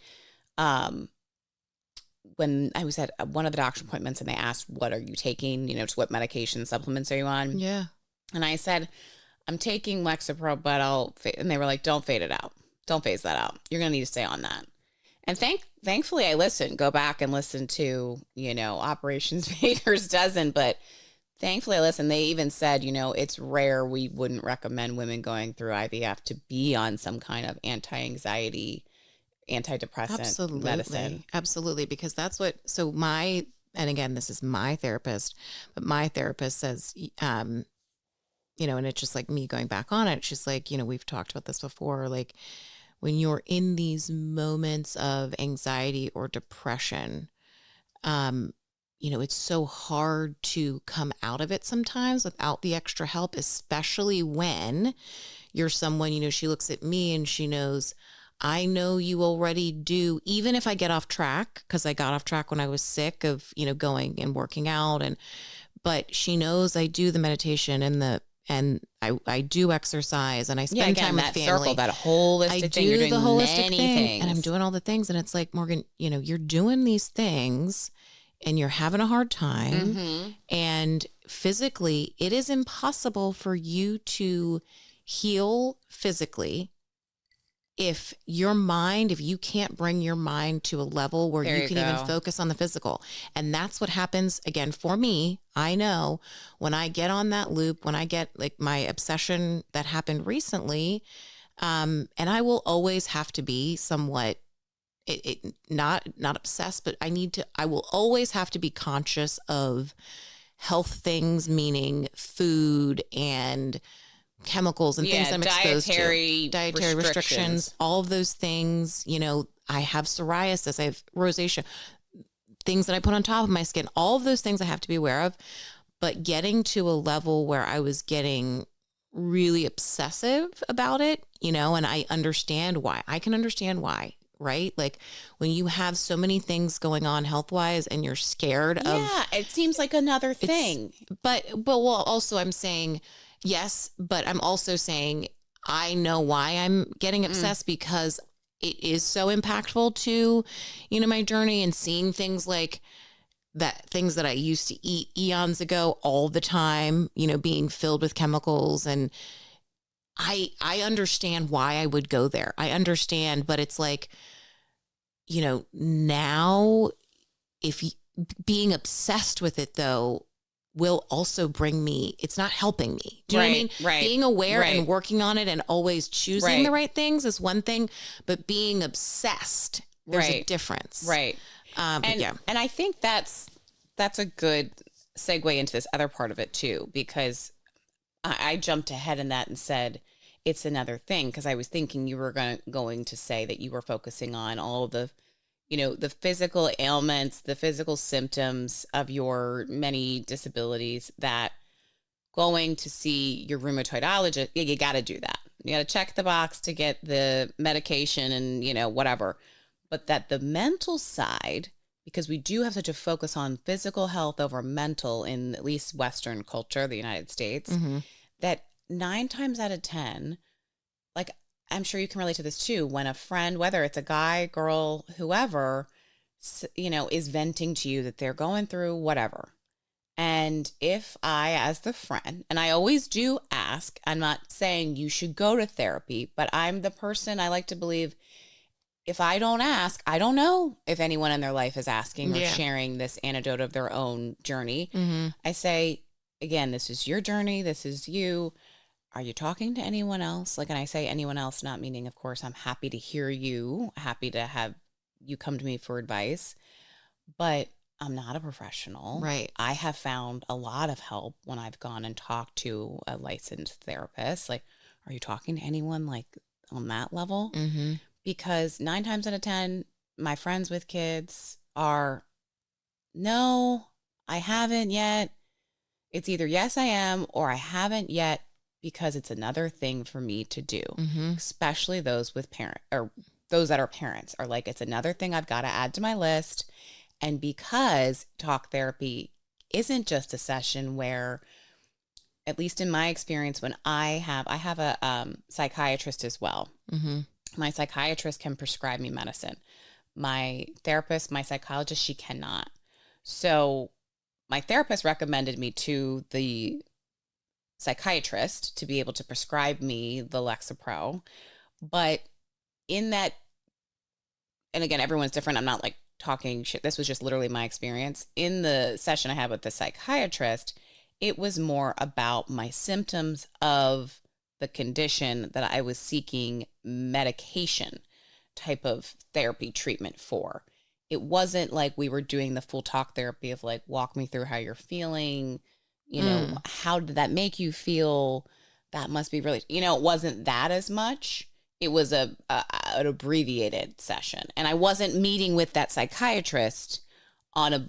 when I was at one of the doctor's appointments and they asked, what are you taking? To what medication supplements are you on? Yeah. And I said, I'm taking Lexapro, but and they were like, don't fade it out. Don't phase that out. You're going to need to stay on that. And thankfully I listened, go back and listen to, Operations Baker's Dozen, but thankfully I listened. They even said, it's rare. We wouldn't recommend women going through IVF to be on some kind of anti-anxiety, antidepressant medicine. Absolutely. Because that's what, and again, this is my therapist, but my therapist says, and it's just like me going back on it. She's like, we've talked about this before. Like when you're in these moments of anxiety or depression, it's so hard to come out of it sometimes without the extra help, especially when you're someone, she looks at me and she knows, I know you already do, even if I get off track, because I got off track when I was sick of, going and working out. But she knows I do the meditation and I do exercise and I spend time with family. Circle, that holistic thing. You're doing the holistic many thing things. and I'm doing all the things. And it's like, Morgan, you're doing these things and you're having a hard time. Mm-hmm. And physically, it is impossible for you to heal physically if you can't bring your mind to a level where you can even focus on the physical. And that's what happens again for me. I know when I get on that loop, when I get like my obsession that happened recently, and I will always have to be somewhat not obsessed, but I will always have to be conscious of health things, meaning food and chemicals and things I'm exposed to. Dietary restrictions, all of those things. I have psoriasis, I have rosacea, things that I put on top of my skin, all of those things I have to be aware of. But getting to a level where I was getting really obsessive about it, and I understand why. I can understand why, right? Like when you have so many things going on health-wise and you're scared of... Yeah, it seems like another thing. But also I'm saying... Yes, but I'm also saying I know why I'm getting obsessed because it is so impactful to, my journey and seeing things like that, things that I used to eat eons ago all the time, being filled with chemicals. And I understand why I would go there. I understand, but it's like, now being obsessed with it though, will also bring me, it's not helping me. Do you know what I mean? Right. Being aware and working on it and always choosing the right things is one thing, but being obsessed, there's a difference. Right. And I think that's a good segue into this other part of it too, because I jumped ahead in that and said, it's another thing. Cause I was thinking you were going to say that you were focusing on all the, the physical ailments, the physical symptoms of your many disabilities, that going to see your rheumatologist, you got to do that. You got to check the box to get the medication and, whatever. But that the mental side, because we do have such a focus on physical health over mental in at least Western culture, the United States, that 9 times out of 10, like, I'm sure you can relate to this too. When a friend, whether it's a guy, girl, whoever, is venting to you that they're going through whatever. And if I, as the friend, and I always do ask, I'm not saying you should go to therapy, but I'm the person, I like to believe, if I don't ask, I don't know if anyone in their life is asking or sharing this anecdote of their own journey. I say, again, this is your journey. This is you. Are you talking to anyone else? Like, and I say anyone else, not meaning, of course, I'm happy to hear you, happy to have you come to me for advice, but I'm not a professional. Right. I have found a lot of help when I've gone and talked to a licensed therapist. Like, are you talking to anyone like on that level? Because 9 times out of 10, my friends with kids are, no, I haven't yet. It's either yes, I am, or I haven't yet because it's another thing for me to do, Mm-hmm. especially those with parent or those that are parents are like, it's another thing I've got to add to my list. And because talk therapy isn't just a session where, at least in my experience, when I have a psychiatrist as well. Mm-hmm. My psychiatrist can prescribe me medicine. My therapist, my psychologist, she cannot. So my therapist recommended me to the psychiatrist to be able to prescribe me the Lexapro. But in that, and again, everyone's different. I'm not like talking shit. This was just literally my experience. In the session I had with the psychiatrist, it was more about my symptoms of the condition that I was seeking medication type of therapy treatment for. It wasn't like we were doing the full talk therapy of like, walk me through how you're feeling, how did that make you feel? That must be really, it wasn't that as much. It was an abbreviated session. And I wasn't meeting with that psychiatrist on a,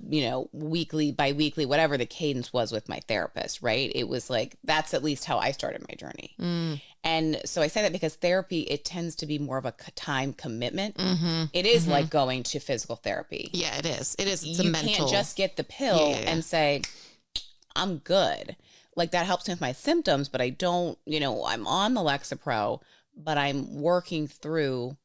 weekly, bi-weekly, whatever the cadence was with my therapist, right? It was like, that's at least how I started my journey. Mm. And so I say that because therapy, it tends to be more of a time commitment. Mm-hmm. It is Mm-hmm. like going to physical therapy. Yeah, it is. It is. It's You a mental. can't just get the pill and say, I'm good. Like that helps me with my symptoms, but I don't, I'm on the Lexapro, but I'm working through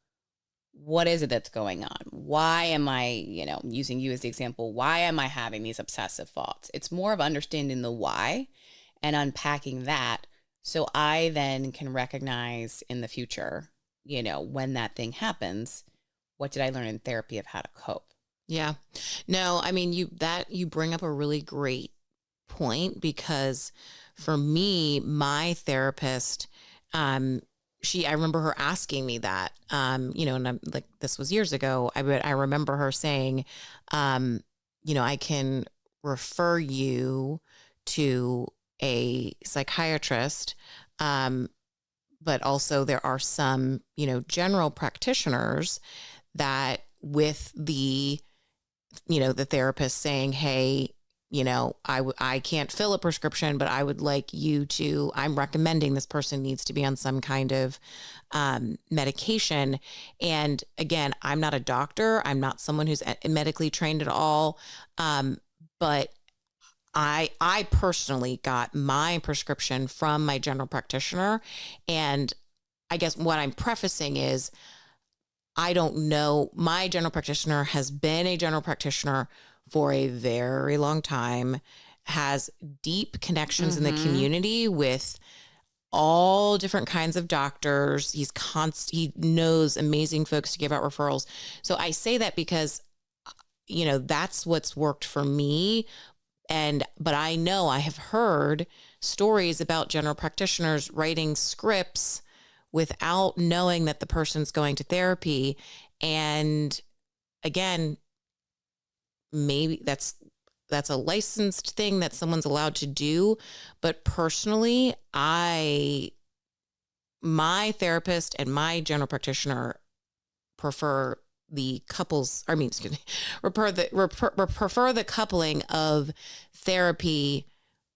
what is it that's going on? Why am I, using you as the example, why am I having these obsessive thoughts? It's more of understanding the why and unpacking that so I then can recognize in the future, when that thing happens, what did I learn in therapy of how to cope? Yeah. No, I mean, you bring up a really great point, because for me, my therapist, I remember her asking me that, and I'm like, this was years ago. I remember her saying, I can refer you to a psychiatrist. But also there are some, general practitioners that with the therapist saying, hey, I can't fill a prescription, but I would like you to, I'm recommending this person needs to be on some kind of medication. And again, I'm not a doctor. I'm not someone who's medically trained at all. But I personally got my prescription from my general practitioner. And I guess what I'm prefacing is, I don't know. My general practitioner has been a general practitioner for a very long time, has deep connections in the community with all different kinds of doctors. He knows amazing folks to give out referrals. So I say that because, that's what's worked for me. But I know I have heard stories about general practitioners writing scripts without knowing that the person's going to therapy. And again, maybe that's a licensed thing that someone's allowed to do. But personally, my therapist and my general practitioner prefer the prefer the coupling of therapy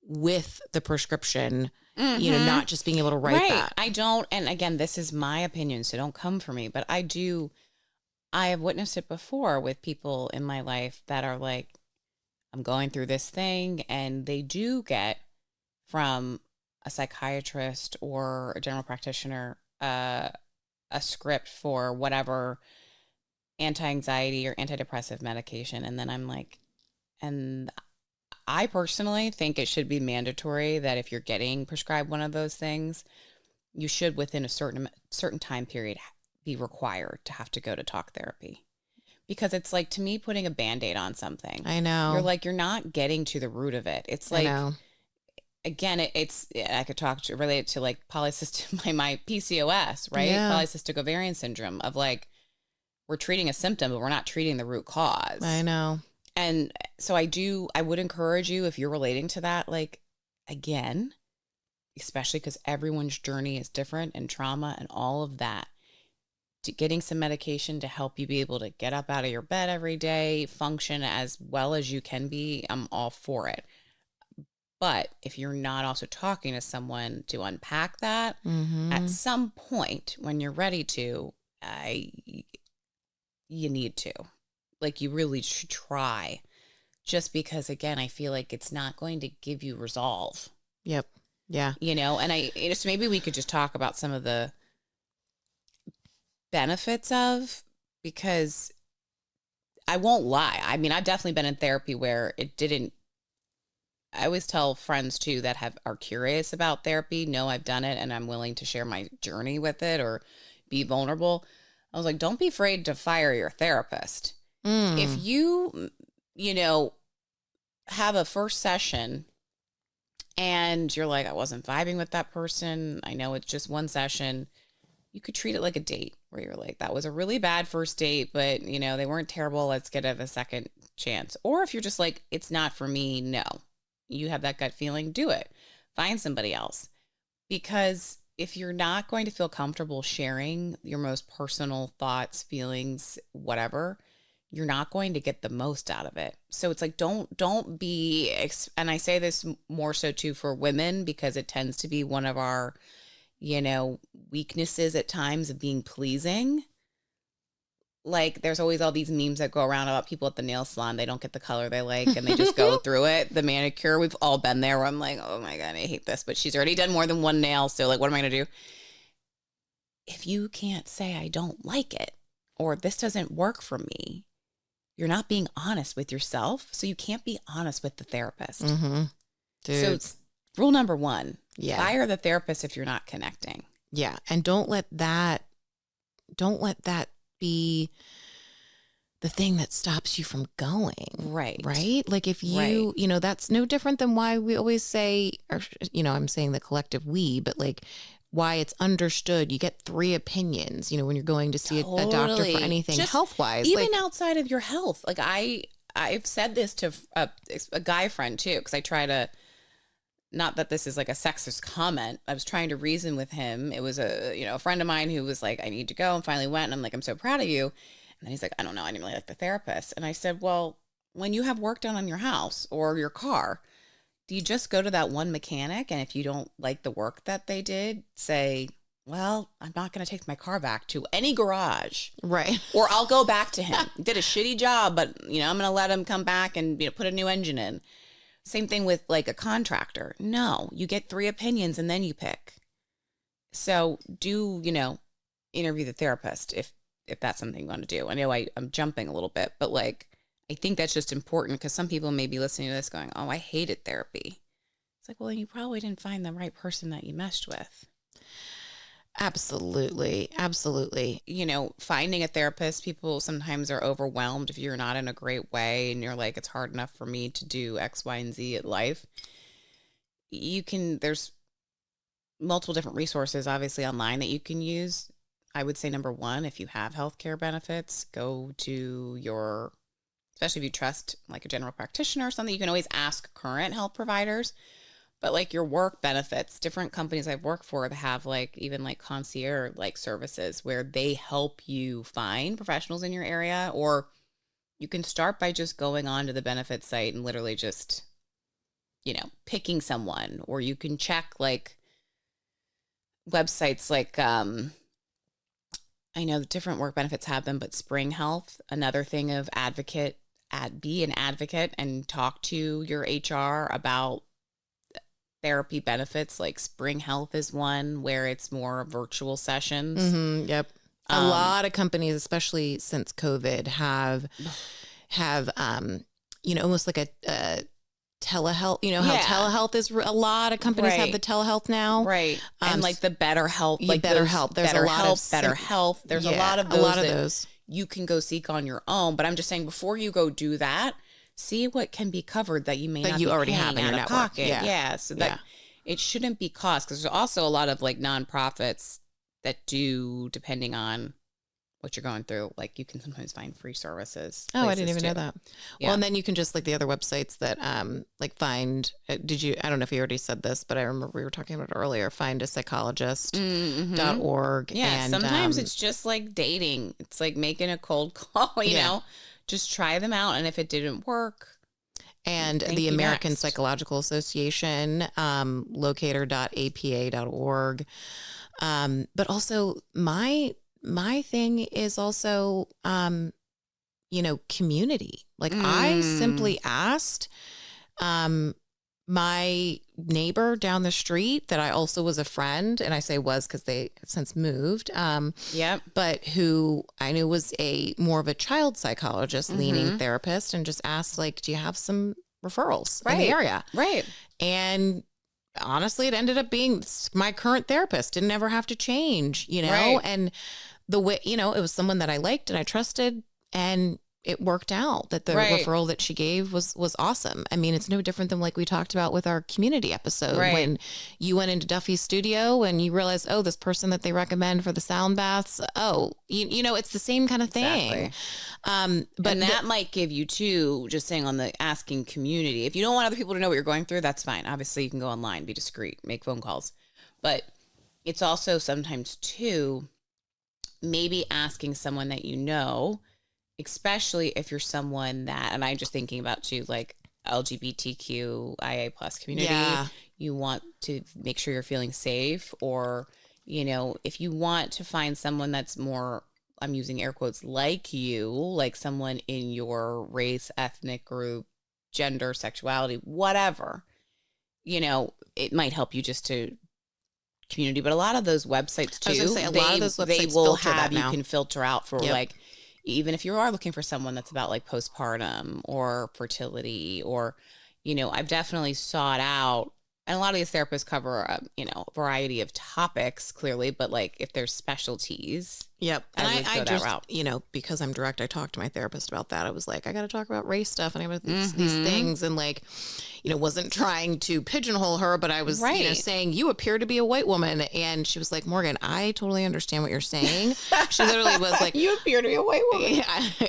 with the prescription, not just being able to write that. I don't, and again, this is my opinion, so don't come for me, but I have witnessed it before with people in my life that are like, I'm going through this thing, and they do get from a psychiatrist or a general practitioner a script for whatever anti-anxiety or antidepressive medication. And then I'm like, and I personally think it should be mandatory that if you're getting prescribed one of those things, you should within a certain time period be required to have to go to talk therapy. Because it's like, to me, putting a Band-Aid on something. I know. You're not getting to the root of it. It's like, again, I could relate it to like polycystic, my PCOS, right? Yeah. Polycystic ovarian syndrome, of like, we're treating a symptom, but we're not treating the root cause. I know. And so I would encourage you, if you're relating to that, like, again, especially because everyone's journey is different and trauma and all of that, to getting some medication to help you be able to get up out of your bed every day, function as well as you can be, I'm all for it. But if you're not also talking to someone to unpack that, Mm-hmm. at some point when you're ready to, you need to. Like, you really should try. Just because, again, I feel like it's not going to give you resolve. Yep. Yeah. You know, and so maybe we could just talk about some of the benefits of, because I won't lie. I mean, I've definitely been in therapy where it didn't. I always tell friends too that are curious about therapy, know I've done it and I'm willing to share my journey with it or be vulnerable. I was like, don't be afraid to fire your therapist. If you, have a first session and you're like, I wasn't vibing with that person, I know it's just one session, you could treat it like a date where you're like, that was a really bad first date, but they weren't terrible. Let's get a second chance. Or if you're just like, it's not for me, no, you have that gut feeling, do it. Find somebody else. Because if you're not going to feel comfortable sharing your most personal thoughts, feelings, whatever, you're not going to get the most out of it. So it's like, don't be, and I say this more so too for women, because it tends to be one of our, weaknesses at times, of being pleasing. Like, there's always all these memes that go around about people at the nail salon. They don't get the color they like and they just go through it. The manicure, we've all been there where I'm like, oh my God, I hate this. But she's already done more than one nail. So like, what am I going to do? If you can't say, I don't like it, or this doesn't work for me, you're not being honest with yourself. So you can't be honest with the therapist. Mm-hmm. Dude. So it's rule number one. Yeah. Fire the therapist if you're not connecting. Yeah. And don't let that be the thing that stops you from going. Right. Right. Like if you, that's no different than why we always say, or, I'm saying the collective we, but like why it's understood. You get 3 opinions, when you're going to see a doctor for anything health wise, even outside of your health. Like I've said this to a guy friend too, because I try to, not that this is like a sexist comment. I was trying to reason with him. It was a friend of mine who was like, I need to go, and finally went. And I'm like, I'm so proud of you. And then he's like, I don't know, I didn't really like the therapist. And I said, well, when you have work done on your house or your car, do you just go to that one mechanic? And if you don't like the work that they did, say, well, I'm not going to take my car back to any garage. Right. Or I'll go back to him. Did a shitty job, but I'm going to let him come back and put a new engine in. Same thing with like a contractor. No, you get 3 opinions and then you pick. So do, interview the therapist if that's something you want to do. I know I'm jumping a little bit, but like, I think that's just important, because some people may be listening to this going, oh, I hated therapy. It's like, well, then you probably didn't find the right person that you meshed with. Absolutely. Absolutely. Finding a therapist, people sometimes are overwhelmed if you're not in a great way and you're like, it's hard enough for me to do X, Y, and Z at life. There's multiple different resources, obviously, online that you can use. I would say number one, if you have healthcare benefits, go to especially if you trust like a general practitioner or something, you can always ask current health providers. But like your work benefits, different companies I've worked for that have like even like concierge like services where they help you find professionals in your area. Or you can start by just going on to the benefits site and literally just, picking someone. Or you can check like websites like, I know different work benefits have them, but Spring Health, another thing of be an advocate and talk to your HR about therapy benefits. Like Spring Health is one where it's more virtual sessions. Mm-hmm, yep. A lot of companies, especially since COVID, have almost like a telehealth, how telehealth is, a lot of companies have the telehealth now. Right. And like the BetterHelp, like BetterHelp. There's a lot of BetterHelp. There's a lot of those. You can go seek on your own. But I'm just saying, before you go do that, see what can be covered that you may not you be already paying have in out your of network. pocket. Yeah. So that it shouldn't be cost, because there's also a lot of like nonprofits that do, depending on what you're going through, like you can sometimes find free services. Oh, I didn't even know that. Yeah. Well, and then you can just like the other websites that like find, I don't know if you already said this, but I remember we were talking about it earlier, findapsychologist.org. Yeah. And sometimes it's just like dating. It's like making a cold call, you know, just try them out. And if it didn't work, And Thank the you, American next. Psychological Association, locator.apa.org. But also my thing is also, community. Like I simply asked, my neighbor down the street that I also was a friend, and I say was because they have since moved, Yep. but who I knew was more of a child psychologist leaning therapist, and just asked, like, do you have some referrals in the area? Right. And honestly, it ended up being my current therapist. Didn't ever have to change, Right. and the way, it was someone that I liked and I trusted, and it worked out that the Right. referral that she gave was awesome. I mean, it's no different than like we talked about with our community episode, Right. when you went into Duffy's studio and you realized, oh, this person that they recommend for the sound baths. Oh, it's the same kind of thing. Exactly. But and that might give you too, just saying on the asking community, if you don't want other people to know what you're going through, that's fine. Obviously you can go online, be discreet, make phone calls, but it's also sometimes too, maybe asking someone that especially if you're someone that, and I'm just thinking about too, like LGBTQIA plus community, you want to make sure you're feeling safe, or, if you want to find someone that's more, I'm using air quotes, like you, like someone in your race, ethnic group, gender, sexuality, whatever, it might help you just to community. But a lot of those websites too, a lot of those websites they will filter that have, you now. can filter out for like, even if you are looking for someone that's about like postpartum or fertility, or, I've definitely sought out, and a lot of these therapists cover, a variety of topics clearly, but like if there's specialties, Yep. I And would I go that just, route. because I'm direct, I talked to my therapist about that. I was like, I got to talk about race stuff and I have these things, and like, wasn't trying to pigeonhole her, but I was, saying, you appear to be a white woman. And she was like, Morgan, I totally understand what you're saying. She literally was like, You appear to be a white woman.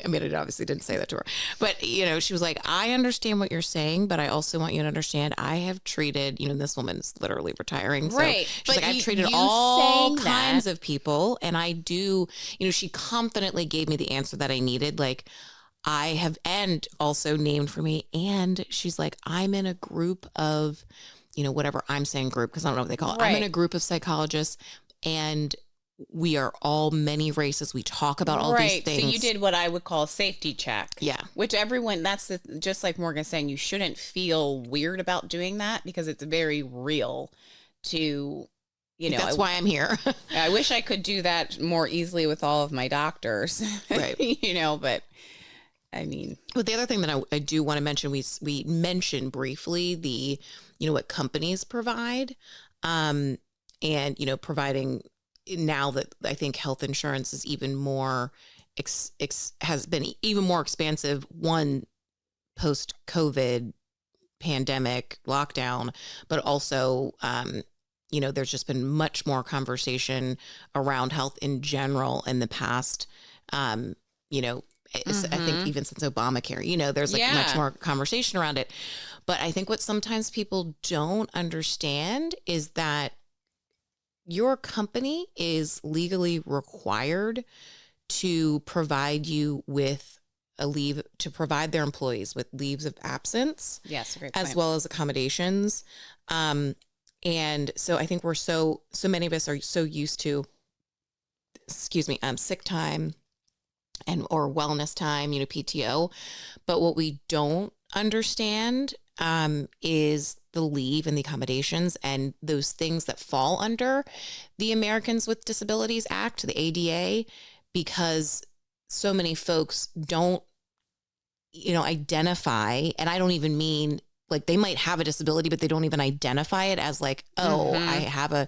I mean, it obviously didn't say that to her, but she was like, I understand what you're saying, but I also want you to understand I have treated, this woman's literally retiring. Right. So she's like, I've treated you all saying kinds that- of people, and I do, she confidently gave me the answer that I needed. Like, I have, and also named for me. And she's like, I'm in a group of, whatever I'm saying group, because I don't know what they call it. I'm in a group of psychologists, and we are all many races. We talk about all these things. So you did what I would call a safety check. Yeah. Which everyone, just like Morgan's saying, you shouldn't feel weird about doing that, because it's very real to, that's why I'm here. I wish I could do that more easily with all of my doctors, Right. But I mean. But the other thing that I do want to mention, we mentioned briefly the, what companies provide, and, providing, now that I think health insurance is even more, has been even more expansive, one, post-COVID pandemic lockdown, but also, there's just been much more conversation around health in general in the past, I think even since Obamacare, there's like much more conversation around it. But I think what sometimes people don't understand is that your company is legally required to provide you with a leave, to provide their employees with leaves of absence. Yes, great as point. well as accommodations. And so I think we're so many of us are so used to, sick time or wellness time, PTO. But what we don't understand is the leave and the accommodations and those things that fall under the Americans with Disabilities Act, the ADA, because so many folks don't, identify, and I don't even mean like they might have a disability, but they don't even identify it as like, oh, I have a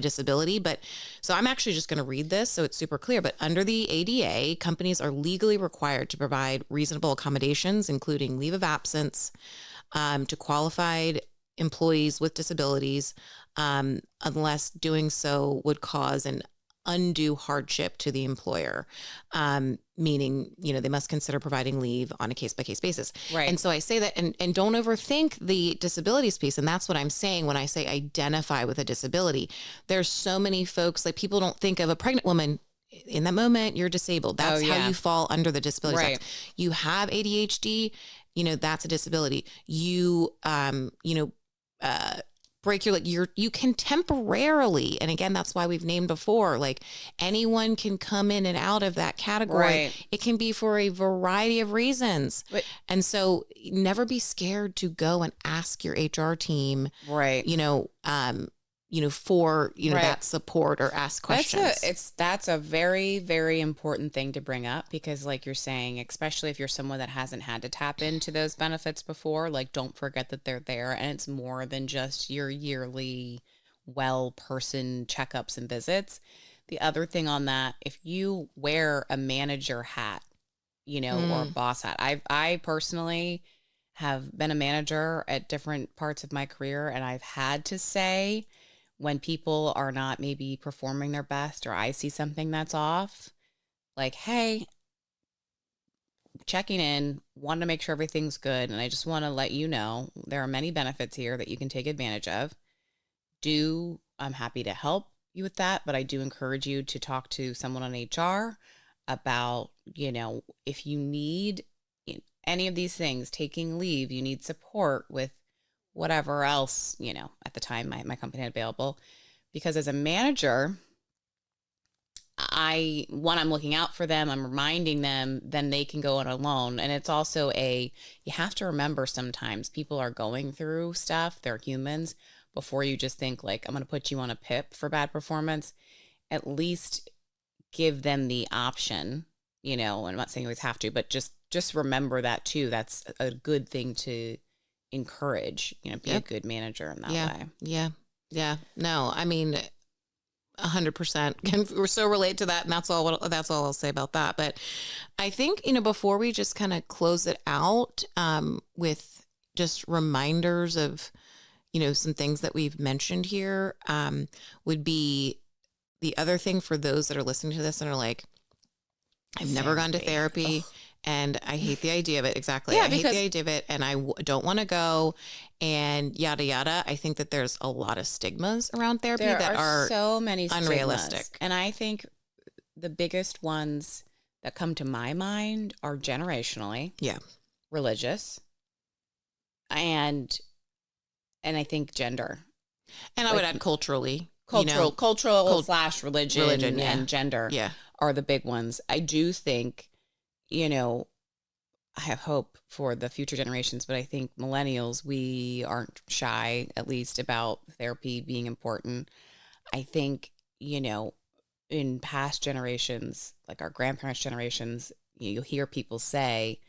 disability. But so I'm actually just going to read this so it's super clear. But under the ADA, companies are legally required to provide reasonable accommodations, including leave of absence, to qualified employees with disabilities, unless doing so would cause an undue hardship to the employer, meaning, they must consider providing leave on a case-by-case basis. Right. And so I say that, and don't overthink the disabilities piece. And that's what I'm saying when I say identify with a disability. There's so many folks, like people don't think of a pregnant woman in that moment, you're disabled. That's how you fall under the disability Right. act. You have ADHD, that's a disability. You, break your leg, you can temporarily, and again, that's why we've named before, like anyone can come in and out of that category. Right. It can be for a variety of reasons. But, and so never be scared to go and ask your HR team, right. for, Right. that support, or ask questions. That's a very, very important thing to bring up, because like you're saying, especially if you're someone that hasn't had to tap into those benefits before, like don't forget that they're there, and it's more than just your yearly well person checkups and visits. The other thing on that, if you wear a manager hat, or a boss hat, I personally have been a manager at different parts of my career, and I've had to say, when people are not maybe performing their best, or I see something that's off, like, hey, checking in, want to make sure everything's good. And I just want to let you know there are many benefits here that you can take advantage of. I'm happy to help you with that, but I do encourage you to talk to someone on HR about, if you need any of these things, taking leave, you need support with whatever else, at the time my company had available. Because as a manager, I'm looking out for them, I'm reminding them, then they can go on alone. And it's also you have to remember, sometimes people are going through stuff, they're humans, before you just think like, I'm going to put you on a PIP for bad performance. At least give them the option, and I'm not saying you always have to, but just remember that too. That's a good thing to encourage, be a good manager in that way. Yeah. No, I mean, 100% we're so relate to that. And that's all I'll say about that. But I think, before we just kind of close it out, with just reminders of, some things that we've mentioned here, would be the other thing for those that are listening to this and are like, I've never gone to therapy. Ugh. And I hate the idea of it. Exactly. Yeah, I hate the idea of it, and I don't want to go, and yada, yada. I think that there's a lot of stigmas around therapy that are so many unrealistic. Stigmas. And I think the biggest ones that come to my mind are generationally, religious, and I think gender. And I would add cultural / religion and gender are the big ones. I do think, I have hope for the future generations, but I think millennials, we aren't shy, at least, about therapy being important. I think, in past generations, like our grandparents' generations, you'll hear people say,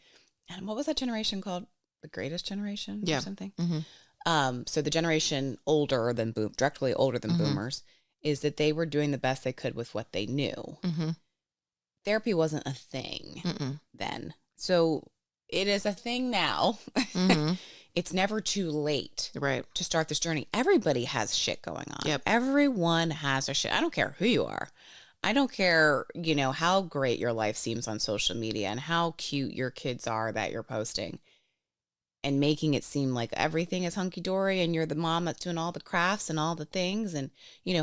and what was that generation called? The greatest generation or something? Mm-hmm. So the generation directly older than boomers, is that they were doing the best they could with what they knew. Mm-hmm. Therapy wasn't a thing then. So it is a thing now. Mm-hmm. It's never too late to start this journey. Everybody has shit going on. Yep. Everyone has their shit. I don't care who you are. I don't care, how great your life seems on social media and how cute your kids are that you're posting and making it seem like everything is hunky-dory and you're the mom that's doing all the crafts and all the things. And,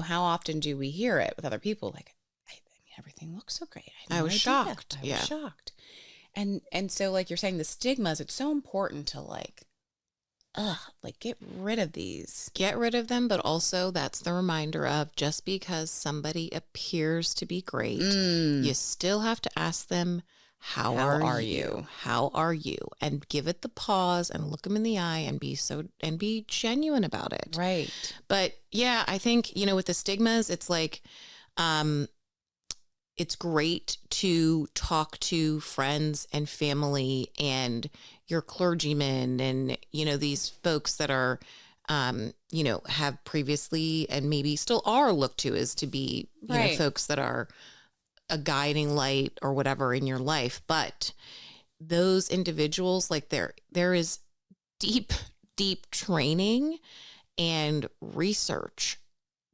how often do we hear it with other people? Like, I mean, everything looks so great. I was shocked. I was shocked. And so, like you're saying, the stigmas, it's so important to get rid of these. Get rid of them, but also that's the reminder of, just because somebody appears to be great, you still have to ask them, how are you? How are you? And give it the pause and look them in the eye and be genuine about it. Right. But yeah, I think, with the stigmas, it's like, it's great to talk to friends and family and your clergymen and, these folks that are, have previously and maybe still are looked to as to be, folks that are a guiding light or whatever in your life. But those individuals, like there is deep training and research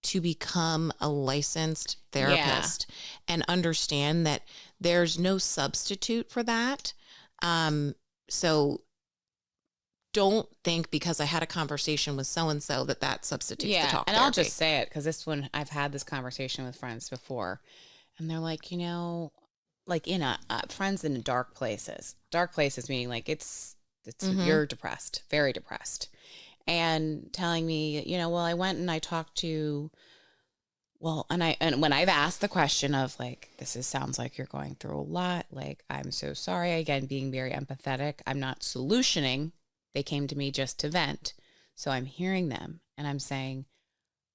to become a licensed therapist and understand that there's no substitute for that. So don't think because I had a conversation with so-and-so that substitutes the talk therapy. And I'll just say it, because I've had this conversation with friends before, And they're like, like in friends in dark places, meaning like it's, you're depressed, very depressed. And telling me, well, I went and I talked to, well, and when I've asked the question of like, sounds like you're going through a lot, like, I'm so sorry, again, being very empathetic, I'm not solutioning. They came to me just to vent. So I'm hearing them and I'm saying,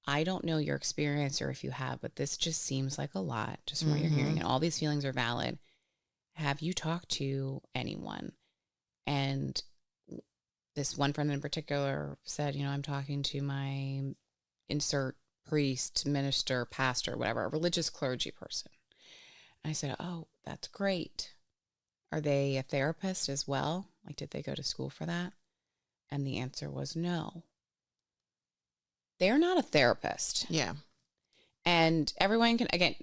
I don't know your experience or if you have, but this just seems like a lot just from what you're hearing. And all these feelings are valid. Have you talked to anyone? And this one friend in particular said, I'm talking to my insert priest, minister, pastor, whatever, a religious clergy person. And I said, oh, that's great. Are they a therapist as well? Like, did they go to school for that? And the answer was no. They're not a therapist. Yeah. And everyone can, again,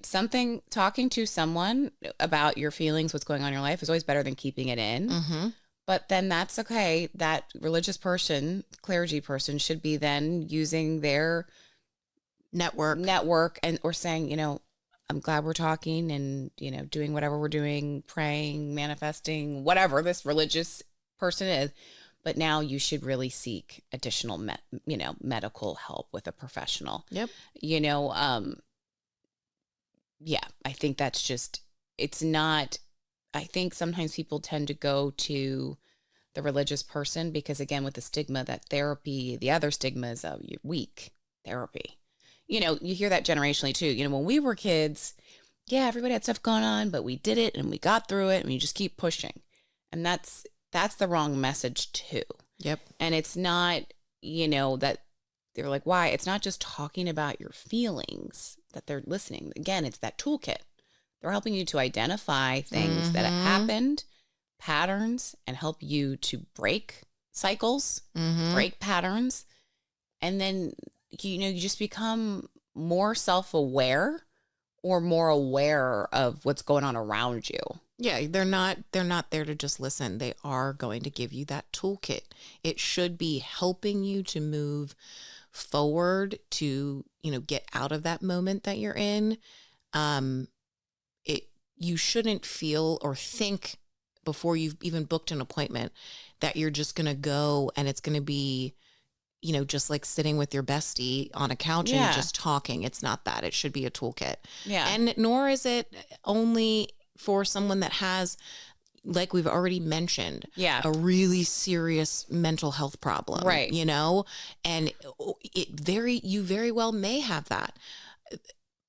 talking to someone about your feelings, what's going on in your life is always better than keeping it in. Mm-hmm. But then that's okay. That religious person, clergy person should be then using their network and or saying, I'm glad we're talking and, doing whatever we're doing, praying, manifesting, whatever this religious person is. But now you should really seek additional, medical help with a professional. Yep. Yeah, I think that's just, it's not, I think sometimes people tend to go to the religious person because, again, with the stigma that therapy, the other stigma is you're weak therapy. You hear that generationally too. When we were kids, yeah, everybody had stuff going on, but we did it and we got through it and you just keep pushing. And that's the wrong message too. Yep. And it's not, that they're like, why? It's not just talking about your feelings that they're listening. Again, it's that toolkit. They're helping you to identify things that have happened, patterns, and help you to break cycles, break patterns. And then, you just become more self-aware or more aware of what's going on around you. Yeah, they're not there to just listen. They are going to give you that toolkit. It should be helping you to move forward to, get out of that moment that you're in. You shouldn't feel or think before you've even booked an appointment that you're just going to go and it's going to be, just like sitting with your bestie on a couch and just talking. It's not that. It should be a toolkit. Yeah. And nor is it only for someone that has, like we've already mentioned, a really serious mental health problem, right? And you very well may have that.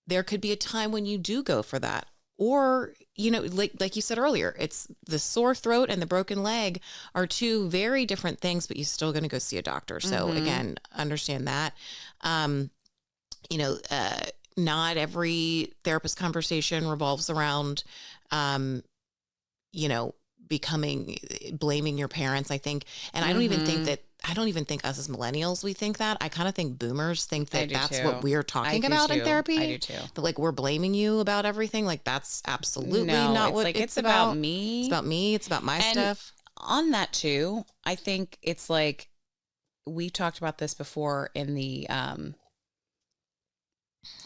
There could be a time when you do go for that. Or, like you said earlier, it's the sore throat and the broken leg are two very different things, but you're still going to go see a doctor. So again, understand that. Not every therapist conversation revolves around, blaming your parents, I think. And I don't even think us as millennials, we think that. I kind of think boomers think that that's what we're talking about in therapy. I do too. But like, we're blaming you about everything. Like, that's absolutely not what it's about me. It's about me. It's about my stuff. On that too, I think it's like, we talked about this before in the, I'm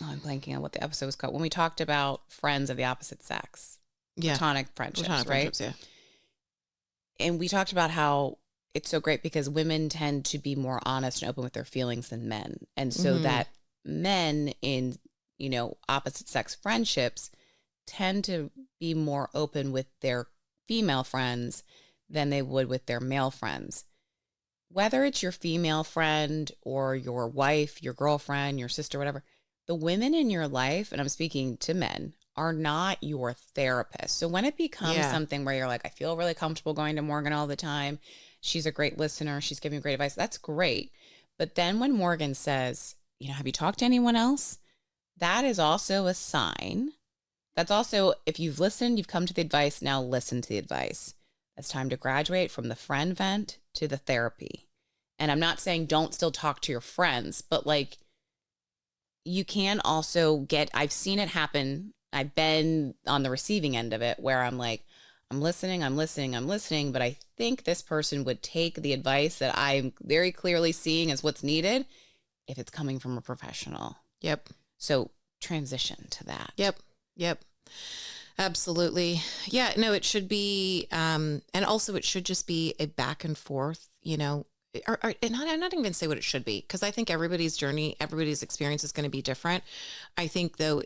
blanking on what the episode was called. When we talked about friends of the opposite sex. Platonic friendships, right? Yeah. And we talked about how it's so great because women tend to be more honest and open with their feelings than men. And so that men in, opposite sex friendships tend to be more open with their female friends than they would with their male friends. Whether it's your female friend or your wife, your girlfriend, your sister, whatever, the women in your life, and I'm speaking to men, are not your therapist. So when it becomes something where you're like, I feel really comfortable going to Morgan all the time. She's a great listener. She's giving great advice. That's great. But then when Morgan says, have you talked to anyone else? That is also a sign. That's also, if you've listened, you've come to the advice, now listen to the advice. It's time to graduate from the friend vent to the therapy. And I'm not saying don't still talk to your friends, but like, you can also I've seen it happen. I've been on the receiving end of it where I'm like, I'm listening, but I think this person would take the advice that I'm very clearly seeing as what's needed if it's coming from a professional. Yep. So transition to that. Yep. Absolutely. Yeah, no, it should be, and also it should just be a back and forth, and I'm not even say what it should be, because I think everybody's journey, everybody's experience is going to be different. I think though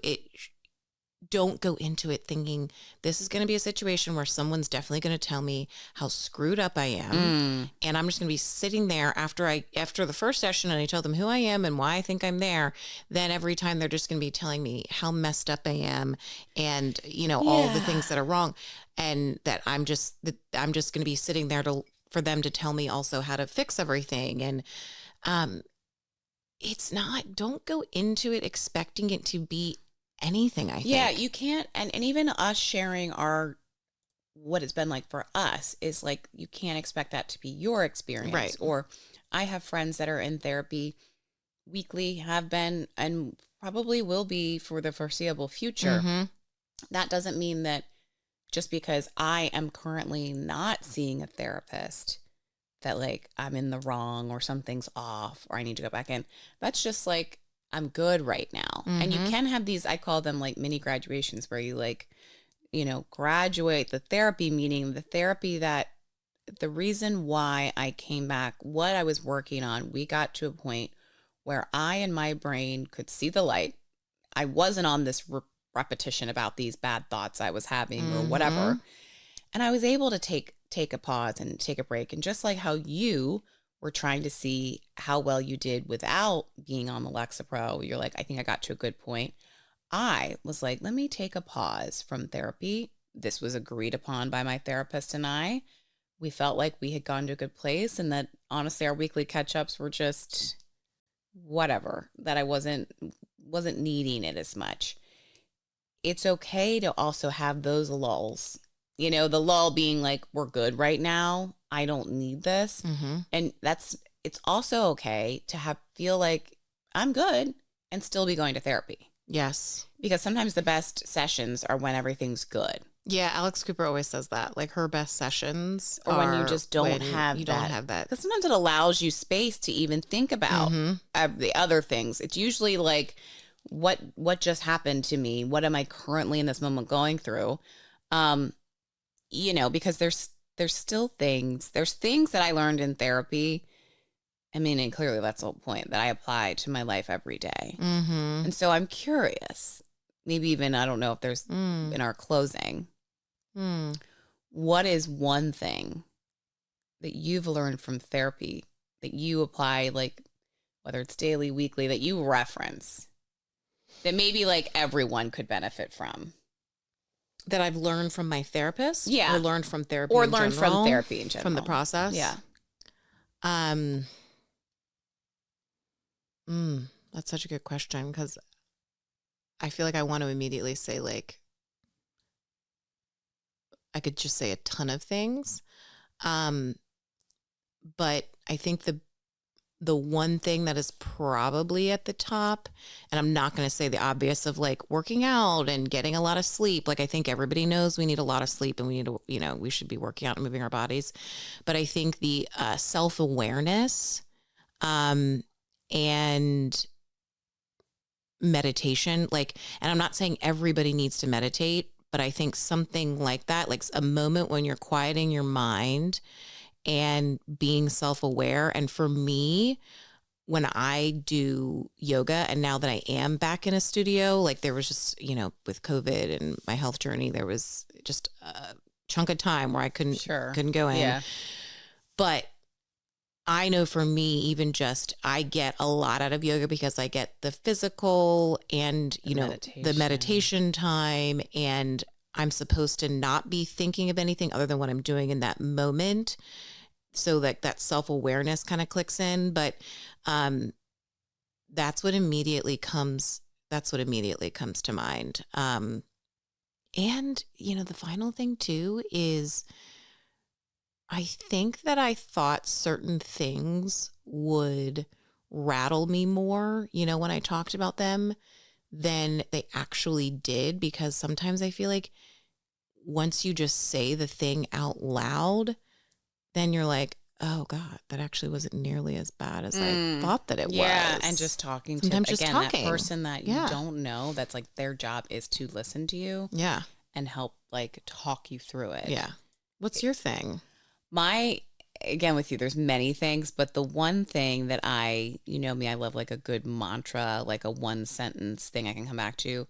don't go into it thinking this is going to be a situation where someone's definitely going to tell me how screwed up I am. And I'm just going to be sitting there after the first session and I tell them who I am and why I think I'm there. Then every time they're just going to be telling me how messed up I am and, all the things that are wrong. And that I'm just going to be sitting there for them to tell me also how to fix everything. And, don't go into it expecting it to be anything, I think. Yeah, you can't, and even us sharing what it's been like for us is like, you can't expect that to be your experience. Right. Or I have friends that are in therapy weekly, have been, and probably will be for the foreseeable future. Mm-hmm. That doesn't mean that just because I am currently not seeing a therapist that like I'm in the wrong or something's off or I need to go back in. That's just like, I'm good right now. Mm-hmm. And you can have these, I call them like mini graduations, where you like, graduate the therapy, meaning the therapy that the reason why I came back, what I was working on, we got to a point where I and my brain could see the light. I wasn't on this repetition about these bad thoughts I was having or whatever. And I was able to take a pause and take a break. And just like how you were trying to see how well you did without being on the Lexapro, you're like, I think I got to a good point. I was like, let me take a pause from therapy. This was agreed upon by my therapist and I. We felt like we had gone to a good place, and that honestly our weekly catch-ups were just whatever, that I wasn't needing it as much. It's okay to also have those lulls. The lull being like, we're good right now. I don't need this. Mm-hmm. And it's also okay to feel like I'm good and still be going to therapy. Yes. Because sometimes the best sessions are when everything's good. Yeah, Alex Cooper always says that. Like her best sessions or when you just don't have that. Because sometimes it allows you space to even think about the other things. It's usually like, what just happened to me? What am I currently in this moment going through? Because there's still things. There's things that I learned in therapy. I mean, and clearly that's the whole point, that I apply to my life every day. Mm-hmm. And so I'm curious, maybe even, I don't know if there's in our closing, what is one thing that you've learned from therapy that you apply, like whether it's daily, weekly, that you reference, that maybe like everyone could benefit from? That I've learned from my therapist? Yeah. Or learned from therapy Or in learned general? from therapy in general. From the process? Yeah. That's such a good question, because I feel like I want to immediately say, like, I could just say a ton of things. But I think the one thing that is probably at the top, and I'm not going to say the obvious of like working out and getting a lot of sleep. Like, I think everybody knows we need a lot of sleep and we need to, we should be working out and moving our bodies. But I think the self-awareness and meditation, like, and I'm not saying everybody needs to meditate, but I think something like that, like a moment when you're quieting your mind and being self-aware. And for me, when I do yoga, and now that I am back in a studio, like there was just, with COVID and my health journey, there was just a chunk of time where I couldn't go in. Yeah. But I know for me, even just, I get a lot out of yoga because I get the physical and, the meditation time, and I'm supposed to not be thinking of anything other than what I'm doing in that moment. So that self-awareness kind of clicks in, but that's what immediately comes to mind. And, the final thing too is, I think that I thought certain things would rattle me more, when I talked about them, than they actually did, because sometimes I feel like once you just say the thing out loud, then you're like, oh God, that actually wasn't nearly as bad as I thought that it Yeah, was. and just talking Sometimes to, just again, talking. that person that you Yeah. don't know, that's like their job is to listen to you Yeah. and help like talk you through it. Yeah. What's your thing? My, again, with you, there's many things, but the one thing that you know me, I love like a good mantra, like a one sentence thing I can come back to.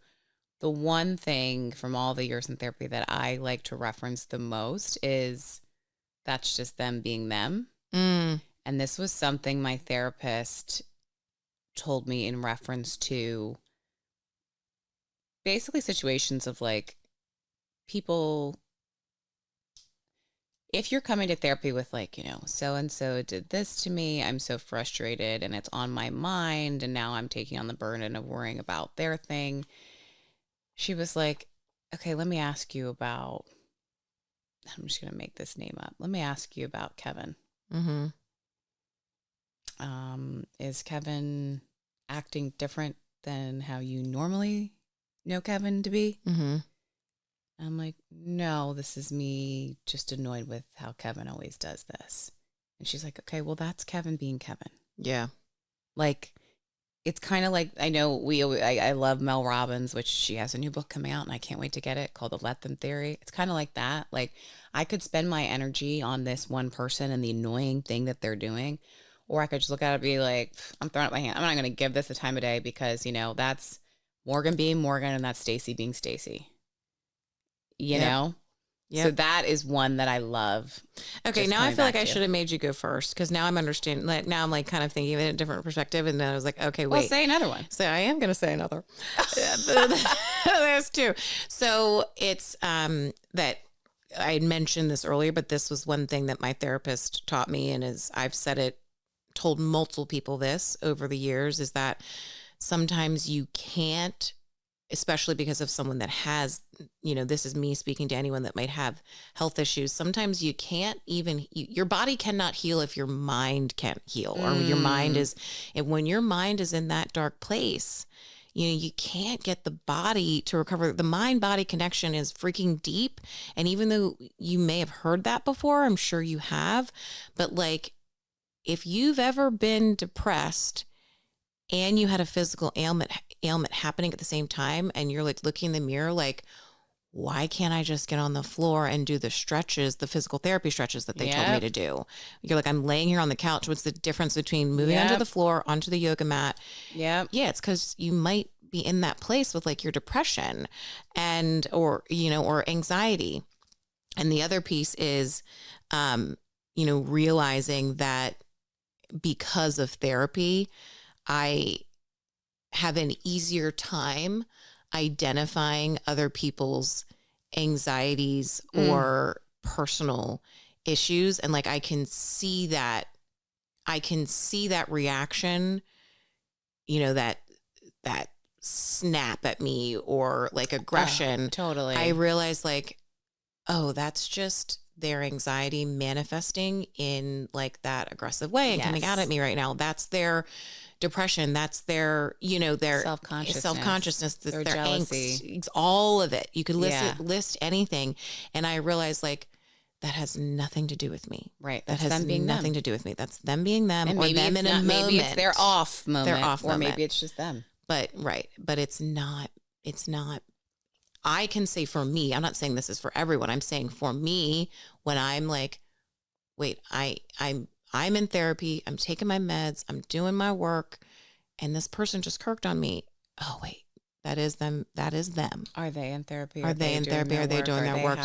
The one thing from all the years in therapy that I like to reference the most is that's just them being them. Mm. And this was something my therapist told me in reference to basically situations of like people, if you're coming to therapy with like, you know, so and so did this to me, I'm so frustrated and it's on my mind and now I'm taking on the burden of worrying about their thing. She was like, okay, let me ask you about, I'm just going to make this name up. Let me ask you about Kevin. Mm-hmm. Is Kevin acting different than how you normally know Kevin to be? Mm-hmm. I'm like, no, this is me just annoyed with how Kevin always does this. And she's like, okay, well, that's Kevin being Kevin. Yeah. Like, it's kind of like, I know I love Mel Robbins, which she has a new book coming out and I can't wait to get it called The Let Them Theory. It's kind of like that. Like, I could spend my energy on this one person and the annoying thing that they're doing, or I could just look at it and be like, I'm throwing up my hand. I'm not going to give this the time of day because, you know, that's Morgan being Morgan and that's Stacey being Stacey, you Yep. know? Yep. So that is one that I love. Okay, Just now I coming feel like back I to. should have made you go first because now I'm understanding. Like, now I'm like kind of thinking of it in a different perspective, and then I was like, okay, Well, wait. say another one. So I am going to say another. There's two. So it's that I had mentioned this earlier, but this was one thing that my therapist taught me, and is I've said it, told multiple people this over the years, is that sometimes you can't, especially because of someone that has, you know, this is me speaking to anyone that might have health issues. Sometimes you can't even, your body cannot heal if your mind can't heal, or your mind is, and when your mind is in that dark place, you know, you can't get the body to recover. The mind body connection is freaking deep. And even though you may have heard that before, I'm sure you have, but like, if you've ever been depressed and you had a physical ailment happening at the same time, and you're like looking in the mirror like, why can't I just get on the floor and do the stretches, the physical therapy stretches that they told me to do? You're like, I'm laying here on the couch. What's the difference between moving onto the floor, onto the yoga mat? Yeah. Yeah, it's because you might be in that place with like your depression and, or, you know, or anxiety. And the other piece is, you know, realizing that because of therapy, I have an easier time identifying other people's anxieties or personal issues. And like, I can see that reaction, you know, that snap at me or like aggression. Totally. I realize like, oh, that's just their anxiety manifesting in like that aggressive way and coming out at me right now. That's their depression. That's their, you know, their self-consciousness, their jealousy, angst, all of it. You could list anything. And I realized like, that has nothing to do with me. Right. That has nothing to do with me. That's them being them, and or them in a moment. Maybe it's their off moment. Their off moment. Or maybe it's just them. But it's not, I can say for me, I'm not saying this is for everyone. I'm saying for me, when I'm like, wait, I'm in therapy, I'm taking my meds, I'm doing my work, and this person just kirked on me. Oh, wait. That is them. Are they in therapy? Are they in therapy? Are they doing their work?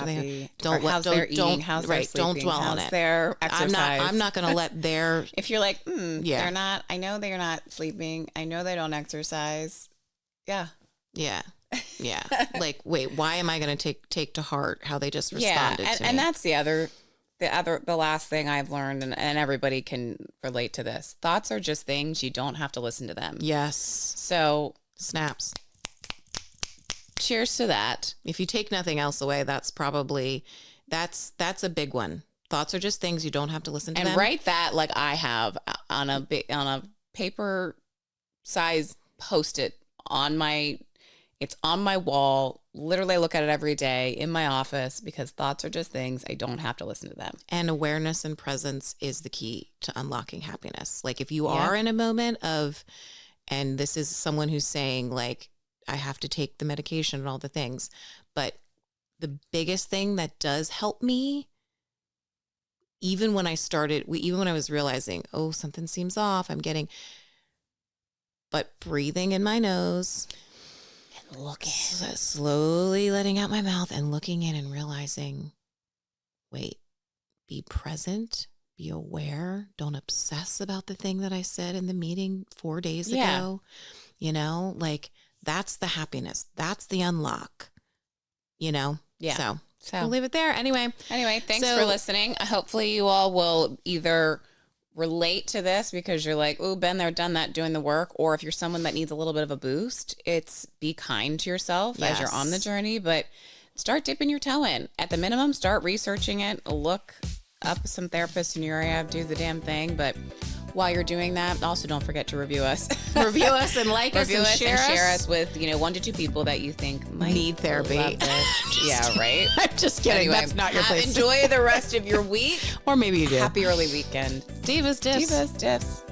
Don't how's their eating? How's their sleeping? Don't dwell on it. Their exercise? I'm not going to let their. If you're like, they're not. I know they're not sleeping. I know they don't exercise. Yeah. Like, wait, why am I going to take to heart how they just responded to me? And that's the last thing I've learned, and everybody can relate to this. Thoughts are just things. You don't have to listen to them. Yes. So snaps. Cheers to that. If you take nothing else away, that's probably, that's a big one. Thoughts are just things. You don't have to listen to them. And write that like I have on a paper size Post-it it's on my wall, literally look at it every day in my office because thoughts are just things. I don't have to listen to them. And awareness and presence is the key to unlocking happiness. Like if you are in a moment of, and this is someone who's saying like, I have to take the medication and all the things, but the biggest thing that does help me, even when I was realizing, oh, something seems off, but breathing in my nose and looking, slowly letting out my mouth and looking in and realizing, wait, be present, be aware, don't obsess about the thing that I said in the meeting 4 days ago. You know, like that's the happiness. That's the unlock, you know? Yeah. So we'll leave it there. Anyway, thanks for listening. Hopefully you all will either relate to this because you're like, oh, been there, done that, doing the work. Or if you're someone that needs a little bit of a boost, it's be kind to yourself as you're on the journey, but start dipping your toe in. At the minimum, start researching it, look up some therapists in your area, do the damn thing. But while you're doing that, also don't forget to review us. Review us and like us and share us with, 1 to 2 people that you think might need therapy. Yeah, right. I'm just kidding. Anyway, that's not your place. Enjoy the rest of your week. Or maybe you do. Happy early weekend. Divas, diffs. Divas, diffs.